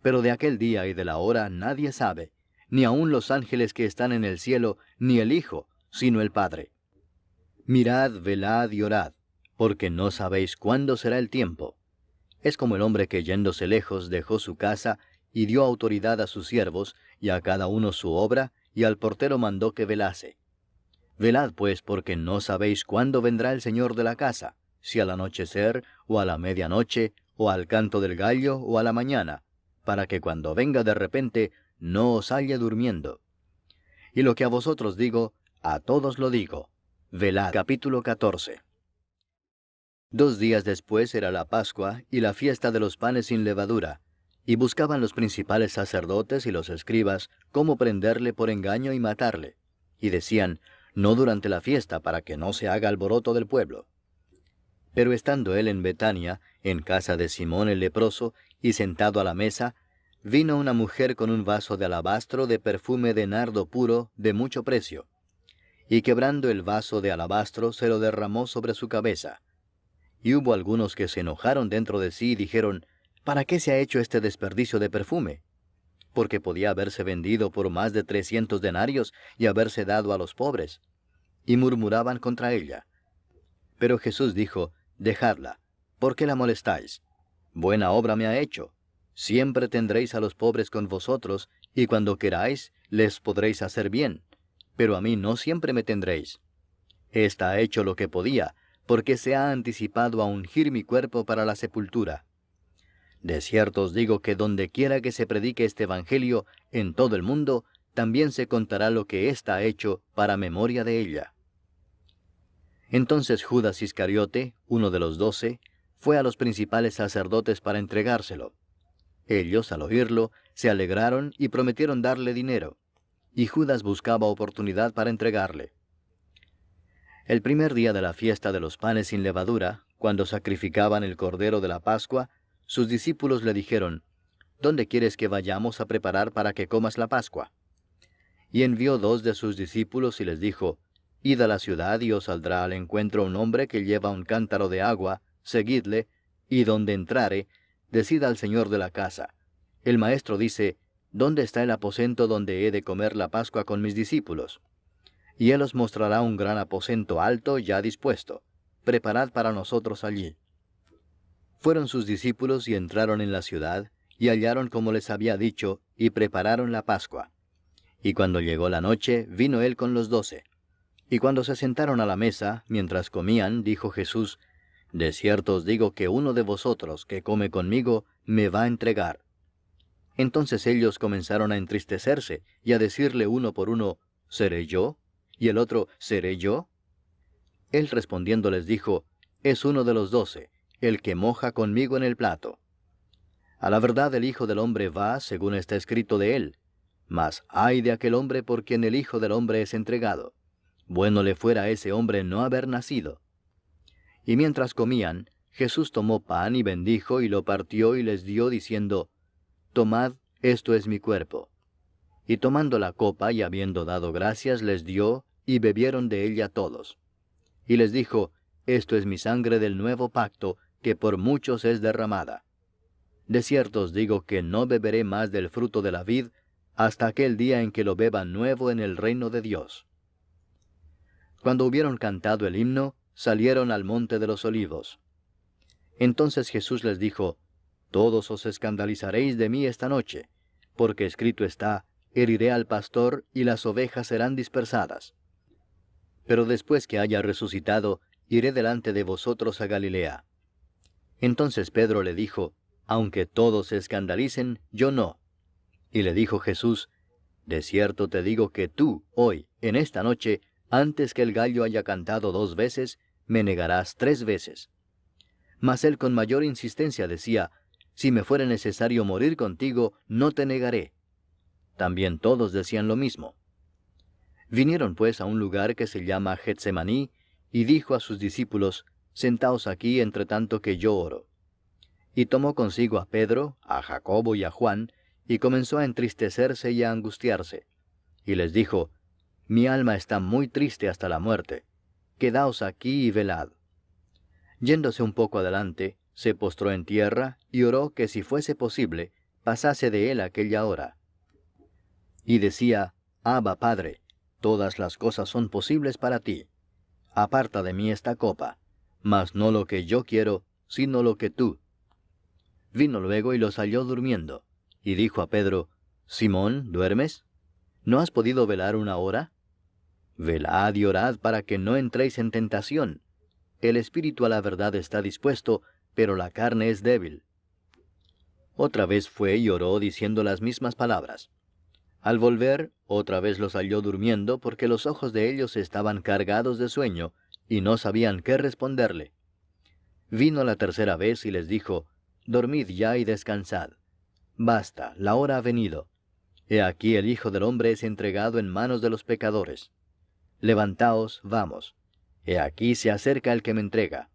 Pero de aquel día y de la hora nadie sabe, ni aun los ángeles que están en el cielo, ni el Hijo, sino el Padre. Mirad, velad y orad, porque no sabéis cuándo será el tiempo. Es como el hombre que yéndose lejos dejó su casa y dio autoridad a sus siervos, y a cada uno su obra, y al portero mandó que velase. Velad pues, porque no sabéis cuándo vendrá el Señor de la casa, si al anochecer, o a la medianoche, o al canto del gallo, o a la mañana, para que cuando venga de repente no os halle durmiendo. Y lo que a vosotros digo, a todos lo digo. Velad. Capítulo 14. 2 días después era la Pascua y la fiesta de los panes sin levadura, y buscaban los principales sacerdotes y los escribas cómo prenderle por engaño y matarle. Y decían, no durante la fiesta, para que no se haga alboroto del pueblo. Pero estando él en Betania, en casa de Simón el leproso, y sentado a la mesa, vino una mujer con un vaso de alabastro de perfume de nardo puro, de mucho precio. Y quebrando el vaso de alabastro, se lo derramó sobre su cabeza. Y hubo algunos que se enojaron dentro de sí y dijeron, ¿para qué se ha hecho este desperdicio de perfume? Porque podía haberse vendido por más de 300 denarios y haberse dado a los pobres. Y murmuraban contra ella. Pero Jesús dijo, dejadla, ¿por qué la molestáis? Buena obra me ha hecho. Siempre tendréis a los pobres con vosotros, y cuando queráis, les podréis hacer bien. Pero a mí no siempre me tendréis. Esta ha hecho lo que podía, porque se ha anticipado a ungir mi cuerpo para la sepultura. De cierto os digo que donde quiera que se predique este Evangelio en todo el mundo, también se contará lo que ésta ha hecho para memoria de ella. Entonces Judas Iscariote, uno de los 12, fue a los principales sacerdotes para entregárselo. Ellos, al oírlo, se alegraron y prometieron darle dinero, y Judas buscaba oportunidad para entregarle. El primer día de la fiesta de los panes sin levadura, cuando sacrificaban el cordero de la Pascua, sus discípulos le dijeron, ¿dónde quieres que vayamos a preparar para que comas la Pascua? Y envió 2 de sus discípulos y les dijo, id a la ciudad y os saldrá al encuentro un hombre que lleva un cántaro de agua, seguidle, y donde entrare, decid al señor de la casa, el maestro dice, ¿dónde está el aposento donde he de comer la Pascua con mis discípulos? Y él os mostrará un gran aposento alto ya dispuesto. Preparad para nosotros allí. Fueron sus discípulos y entraron en la ciudad, y hallaron como les había dicho, y prepararon la Pascua. Y cuando llegó la noche, vino él con los 12. Y cuando se sentaron a la mesa, mientras comían, dijo Jesús, de cierto os digo que uno de vosotros que come conmigo, me va a entregar. Entonces ellos comenzaron a entristecerse, y a decirle uno por uno, ¿seré yo? Y el otro, ¿seré yo? Él respondiendo les dijo, es uno de los 12, el que moja conmigo en el plato. A la verdad el Hijo del Hombre va, según está escrito de él. Mas ay de aquel hombre por quien el Hijo del Hombre es entregado. bueno le fuera a ese hombre no haber nacido. Y mientras comían, Jesús tomó pan y bendijo y lo partió y les dio, diciendo, Tomad, esto es mi cuerpo. Y tomando la copa y habiendo dado gracias, les dio, y bebieron de ella todos. Y les dijo, Esto es mi sangre del nuevo pacto, que por muchos es derramada. De cierto os digo que no beberé más del fruto de la vid, hasta aquel día en que lo beba nuevo en el reino de Dios. Cuando hubieron cantado el himno, salieron al monte de los olivos. Entonces Jesús les dijo, Todos os escandalizaréis de mí esta noche, porque escrito está, heriré al pastor y las ovejas serán dispersadas. Pero después que haya resucitado, iré delante de vosotros a Galilea. Entonces Pedro le dijo, Aunque todos se escandalicen, yo no. Y le dijo Jesús, De cierto te digo que tú, hoy, en esta noche, antes que el gallo haya cantado 2 veces, me negarás 3 veces. Mas él con mayor insistencia decía, Si me fuere necesario morir contigo, no te negaré. También todos decían lo mismo. Vinieron pues a un lugar que se llama Getsemaní, y dijo a sus discípulos, Sentaos aquí entre tanto que yo oro. Y tomó consigo a Pedro, a Jacobo y a Juan, y comenzó a entristecerse y a angustiarse. Y les dijo, Mi alma está muy triste hasta la muerte. Quedaos aquí y velad. Yéndose un poco adelante, se postró en tierra, y oró que si fuese posible, pasase de él aquella hora. Y decía, Abba, Padre, todas las cosas son posibles para ti. Aparta de mí esta copa, mas no lo que yo quiero, sino lo que tú. Vino luego y los halló durmiendo, y dijo a Pedro, Simón, ¿duermes? ¿No has podido velar 1 hora? Velad y orad para que no entréis en tentación. El espíritu a la verdad está dispuesto, pero la carne es débil. Otra vez fue y oró diciendo las mismas palabras. Al volver, otra vez los halló durmiendo, porque los ojos de ellos estaban cargados de sueño, y no sabían qué responderle. Vino la tercera vez y les dijo, Dormid ya y descansad. Basta, la hora ha venido. He aquí el Hijo del Hombre es entregado en manos de los pecadores. Levantaos, vamos. He aquí se acerca el que me entrega.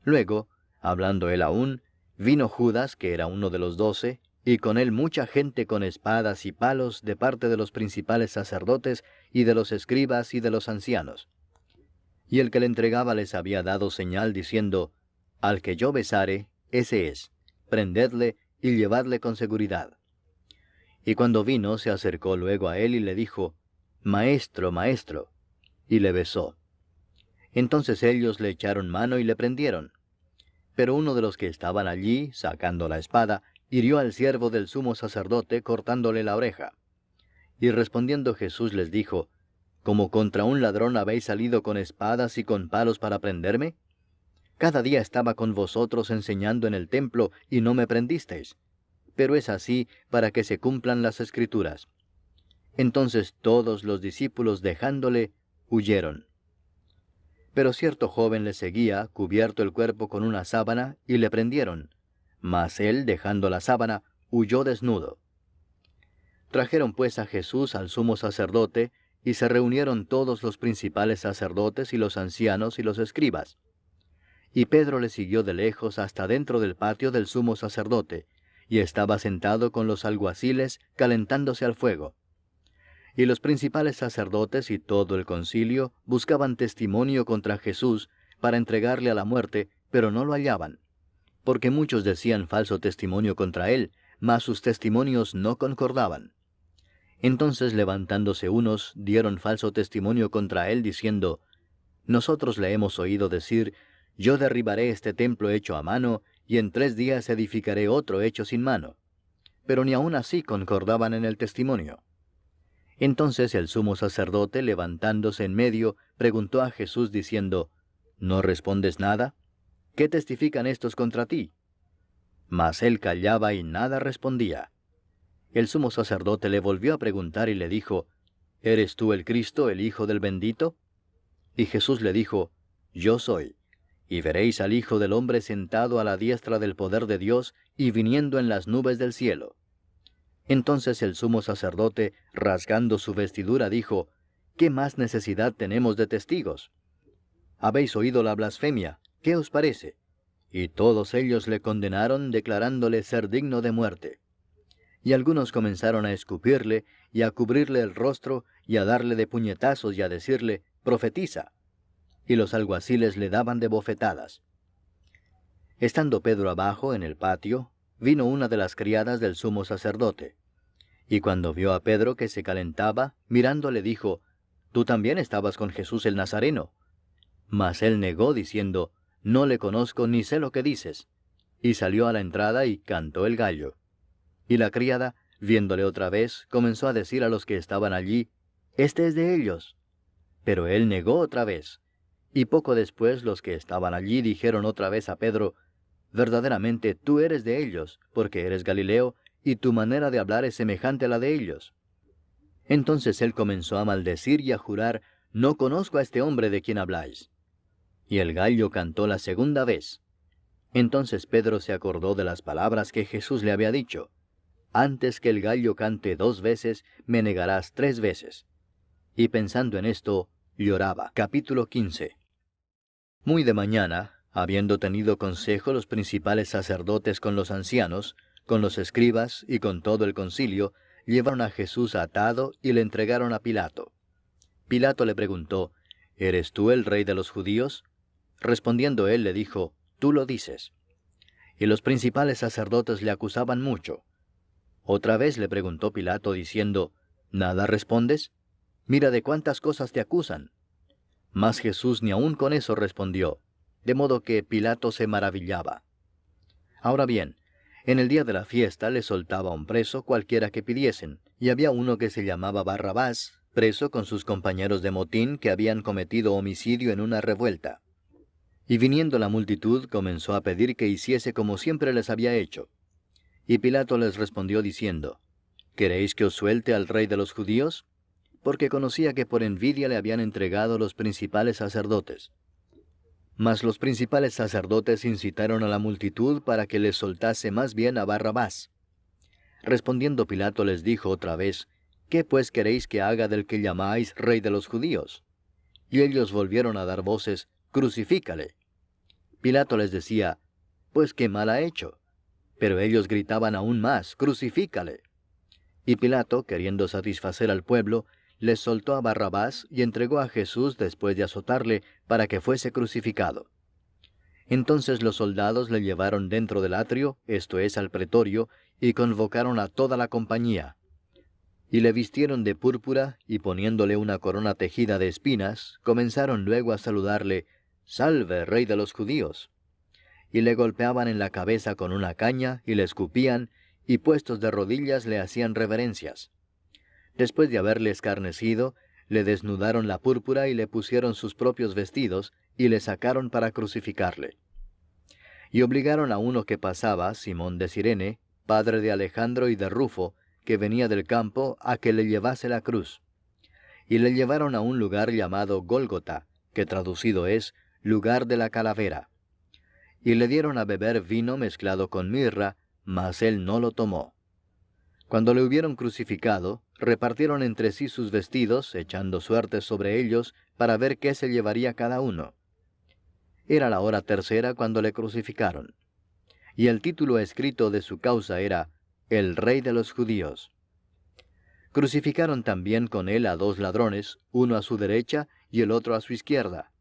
Luego, hablando él aún, vino Judas, que era uno de los 12, y con él mucha gente con espadas y palos de parte de los principales sacerdotes y de los escribas y de los ancianos. Y el que le entregaba les había dado señal diciendo, Al que yo besare, ese es, prendedle y llevadle con seguridad. Y cuando vino, se acercó luego a él y le dijo, Maestro, Maestro, y le besó. Entonces ellos le echaron mano y le prendieron. Pero uno de los que estaban allí, sacando la espada, hirió al siervo del sumo sacerdote, cortándole la oreja. Y respondiendo Jesús les dijo, ¿Como contra un ladrón habéis salido con espadas y con palos para prenderme? Cada día estaba con vosotros enseñando en el templo, y no me prendisteis. Pero es así para que se cumplan las Escrituras. Entonces todos los discípulos, dejándole, huyeron. Pero cierto joven le seguía, cubierto el cuerpo con una sábana, y le prendieron. Mas él, dejando la sábana, huyó desnudo. Trajeron pues a Jesús al sumo sacerdote, y se reunieron todos los principales sacerdotes y los ancianos y los escribas. Y Pedro le siguió de lejos hasta dentro del patio del sumo sacerdote, y estaba sentado con los alguaciles, calentándose al fuego. Y los principales sacerdotes y todo el concilio buscaban testimonio contra Jesús para entregarle a la muerte, pero no lo hallaban, porque muchos decían falso testimonio contra él, mas sus testimonios no concordaban. Entonces levantándose unos, dieron falso testimonio contra él, diciendo, Nosotros le hemos oído decir, Yo derribaré este templo hecho a mano, y en 3 días edificaré otro hecho sin mano. Pero ni aun así concordaban en el testimonio. Entonces el sumo sacerdote, levantándose en medio, preguntó a Jesús diciendo, ¿No respondes nada? ¿Qué testifican estos contra ti? Mas él callaba y nada respondía. El sumo sacerdote le volvió a preguntar y le dijo, ¿Eres tú el Cristo, el Hijo del bendito? Y Jesús le dijo, Yo soy. Y veréis al Hijo del Hombre sentado a la diestra del poder de Dios y viniendo en las nubes del cielo. Entonces el sumo sacerdote, rasgando su vestidura, dijo, ¿qué más necesidad tenemos de testigos? Habéis oído la blasfemia, ¿qué os parece? Y todos ellos le condenaron, declarándole ser digno de muerte. Y algunos comenzaron a escupirle, y a cubrirle el rostro, y a darle de puñetazos, y a decirle, profetiza. Y los alguaciles le daban de bofetadas. Estando Pedro abajo en el patio, vino una de las criadas del sumo sacerdote. Y cuando vio a Pedro que se calentaba, mirando le dijo, «Tú también estabas con Jesús el Nazareno». Mas él negó, diciendo, «No le conozco ni sé lo que dices». Y salió a la entrada y cantó el gallo. Y la criada, viéndole otra vez, comenzó a decir a los que estaban allí, «Este es de ellos». Pero él negó otra vez. Y poco después los que estaban allí dijeron otra vez a Pedro, «Verdaderamente tú eres de ellos, porque eres Galileo, y tu manera de hablar es semejante a la de ellos». Entonces él comenzó a maldecir y a jurar, «No conozco a este hombre de quien habláis». Y el gallo cantó la segunda vez. Entonces Pedro se acordó de las palabras que Jesús le había dicho, «Antes que el gallo cante 2 veces, me negarás 3 veces». Y pensando en esto, lloraba. Capítulo 15. Muy de mañana, habiendo tenido consejo los principales sacerdotes con los ancianos, con los escribas y con todo el concilio, llevaron a Jesús atado y le entregaron a Pilato. Pilato le preguntó, «¿Eres tú el rey de los judíos?». Respondiendo él le dijo, «Tú lo dices». Y los principales sacerdotes le acusaban mucho. Otra vez le preguntó Pilato diciendo, «¿Nada respondes? Mira de cuántas cosas te acusan». Mas Jesús ni aun con eso respondió, de modo que Pilato se maravillaba. Ahora bien, en el día de la fiesta le soltaba un preso cualquiera que pidiesen, y había uno que se llamaba Barrabás, preso con sus compañeros de motín que habían cometido homicidio en una revuelta. Y viniendo la multitud comenzó a pedir que hiciese como siempre les había hecho. Y Pilato les respondió diciendo, «¿Queréis que os suelte al rey de los judíos?», porque conocía que por envidia le habían entregado los principales sacerdotes. Mas los principales sacerdotes incitaron a la multitud para que les soltase más bien a Barrabás. Respondiendo Pilato les dijo otra vez, «¿Qué pues queréis que haga del que llamáis rey de los judíos?». Y ellos volvieron a dar voces, «Crucifícale». Pilato les decía, «Pues qué mal ha hecho». Pero ellos gritaban aún más, «Crucifícale». Y Pilato, queriendo satisfacer al pueblo, les soltó a Barrabás y entregó a Jesús después de azotarle para que fuese crucificado. Entonces los soldados le llevaron dentro del atrio, esto es, al pretorio, y convocaron a toda la compañía. Y le vistieron de púrpura, y poniéndole una corona tejida de espinas, comenzaron luego a saludarle, «Salve, rey de los judíos». Y le golpeaban en la cabeza con una caña, y le escupían, y puestos de rodillas le hacían reverencias. Después de haberle escarnecido, le desnudaron la púrpura y le pusieron sus propios vestidos, y le sacaron para crucificarle. Y obligaron a uno que pasaba, Simón de Cirene, padre de Alejandro y de Rufo, que venía del campo, a que le llevase la cruz. Y le llevaron a un lugar llamado Gólgota, que traducido es, lugar de la calavera. Y le dieron a beber vino mezclado con mirra, mas él no lo tomó. Cuando le hubieron crucificado, repartieron entre sí sus vestidos, echando suertes sobre ellos, para ver qué se llevaría cada uno. Era la hora tercera cuando le crucificaron. Y el título escrito de su causa era, «El Rey de los Judíos». Crucificaron también con él a 2 ladrones, uno a su derecha y el otro a su izquierda.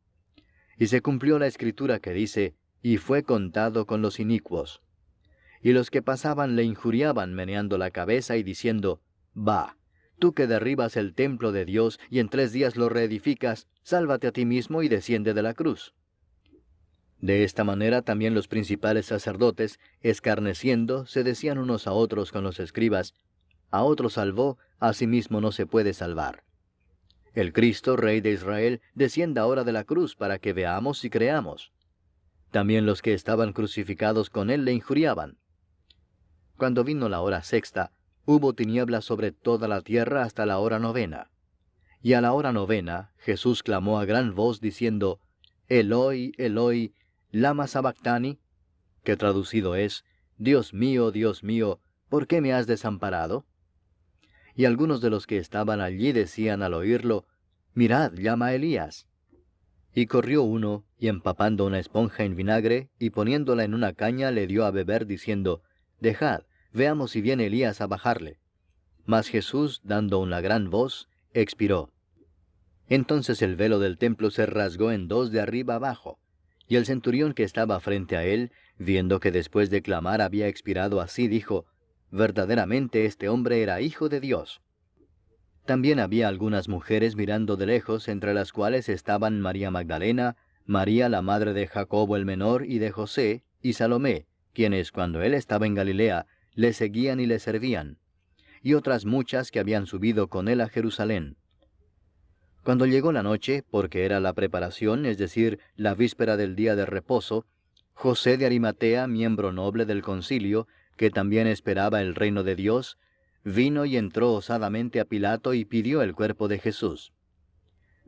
Y se cumplió la escritura que dice, «Y fue contado con los inicuos». Y los que pasaban le injuriaban meneando la cabeza y diciendo, «Va, tú que derribas el templo de Dios y en 3 días lo reedificas, sálvate a ti mismo y desciende de la cruz». De esta manera también los principales sacerdotes, escarneciendo, se decían unos a otros con los escribas, «A otro salvó, a sí mismo no se puede salvar. El Cristo, Rey de Israel, descienda ahora de la cruz para que veamos y creamos». También los que estaban crucificados con él le injuriaban. Cuando vino la hora sexta, hubo tinieblas sobre toda la tierra hasta la hora 9. Y a la hora 9, Jesús clamó a gran voz diciendo, «Eloi, Eloi, lama sabactani», que traducido es, Dios mío, ¿por qué me has desamparado?» Y algunos de los que estaban allí decían al oírlo, mirad, llama a Elías. Y corrió uno, y empapando una esponja en vinagre, y poniéndola en una caña, le dio a beber, diciendo, Dejad, veamos si viene Elías a bajarle. Mas Jesús, dando una gran voz, expiró. Entonces el velo del templo se rasgó en dos de arriba abajo, y el centurión que estaba frente a él, viendo que después de clamar había expirado así, dijo, Verdaderamente este hombre era hijo de Dios. También había algunas mujeres mirando de lejos, entre las cuales estaban María Magdalena, María la madre de Jacobo el menor y de José, y Salomé, quienes cuando él estaba en Galilea, le seguían y le servían, y otras muchas que habían subido con él a Jerusalén. Cuando llegó la noche, porque era la preparación, es decir, la víspera del día de reposo, José de Arimatea, miembro noble del concilio, que también esperaba el reino de Dios, vino y entró osadamente a Pilato y pidió el cuerpo de Jesús.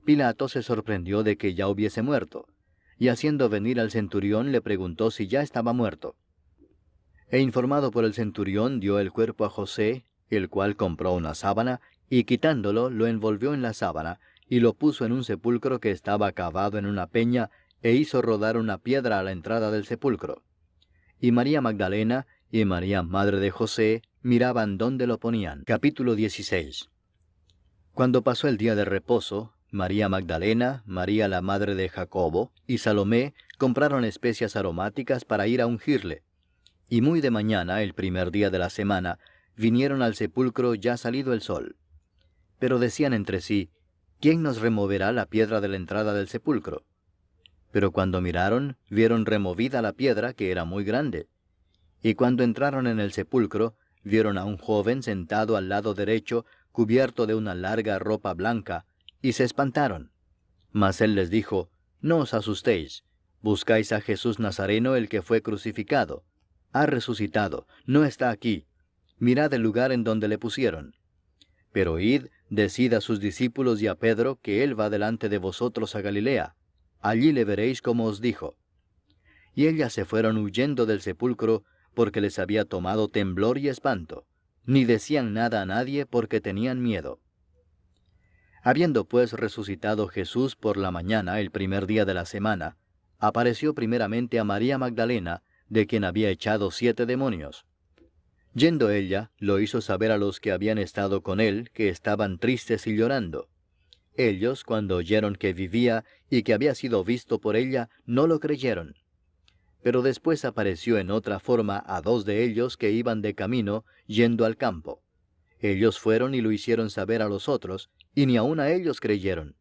Pilato se sorprendió de que ya hubiese muerto, y haciendo venir al centurión le preguntó si ya estaba muerto. E informado por el centurión dio el cuerpo a José, el cual compró una sábana, y quitándolo lo envolvió en la sábana, y lo puso en un sepulcro que estaba cavado en una peña, e hizo rodar una piedra a la entrada del sepulcro. Y María Magdalena y María madre de José miraban dónde lo ponían. Capítulo 16. Cuando pasó el día de reposo, María Magdalena, María la madre de Jacobo y Salomé compraron especias aromáticas para ir a ungirle. Y muy de mañana, el primer día de la semana, vinieron al sepulcro ya salido el sol. Pero decían entre sí, ¿quién nos removerá la piedra de la entrada del sepulcro? Pero cuando miraron, vieron removida la piedra, que era muy grande. Y cuando entraron en el sepulcro, vieron a un joven sentado al lado derecho, cubierto de una larga ropa blanca, y se espantaron. Mas él les dijo, No os asustéis, buscáis a Jesús Nazareno, el que fue crucificado. Ha resucitado, no está aquí. Mirad el lugar en donde le pusieron. Pero id, decid a sus discípulos y a Pedro que él va delante de vosotros a Galilea. Allí le veréis como os dijo. Y ellas se fueron huyendo del sepulcro, porque les había tomado temblor y espanto. Ni decían nada a nadie porque tenían miedo. Habiendo pues resucitado Jesús por la mañana, el primer día de la semana, apareció primeramente a María Magdalena, de quien había echado 7 demonios. Yendo ella, lo hizo saber a los que habían estado con él, que estaban tristes y llorando. Ellos, cuando oyeron que vivía y que había sido visto por ella, no lo creyeron. Pero después apareció en otra forma a 2 de ellos que iban de camino, yendo al campo. Ellos fueron y lo hicieron saber a los otros, y ni aun a ellos creyeron.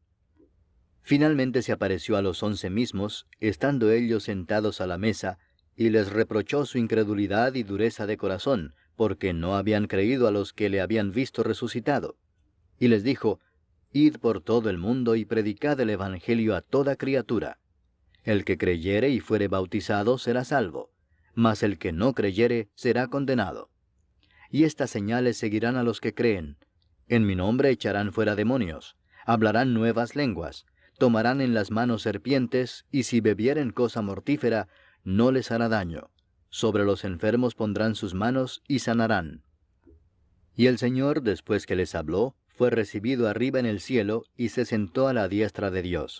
Finalmente se apareció a los 11 mismos, estando ellos sentados a la mesa, y les reprochó su incredulidad y dureza de corazón, porque no habían creído a los que le habían visto resucitado. Y les dijo, Id por todo el mundo y predicad el evangelio a toda criatura. El que creyere y fuere bautizado será salvo, mas el que no creyere será condenado. Y estas señales seguirán a los que creen. En mi nombre echarán fuera demonios, hablarán nuevas lenguas, tomarán en las manos serpientes, y si bebieren cosa mortífera, no les hará daño. Sobre los enfermos pondrán sus manos y sanarán. Y el Señor, después que les habló, fue recibido arriba en el cielo, y se sentó a la diestra de Dios.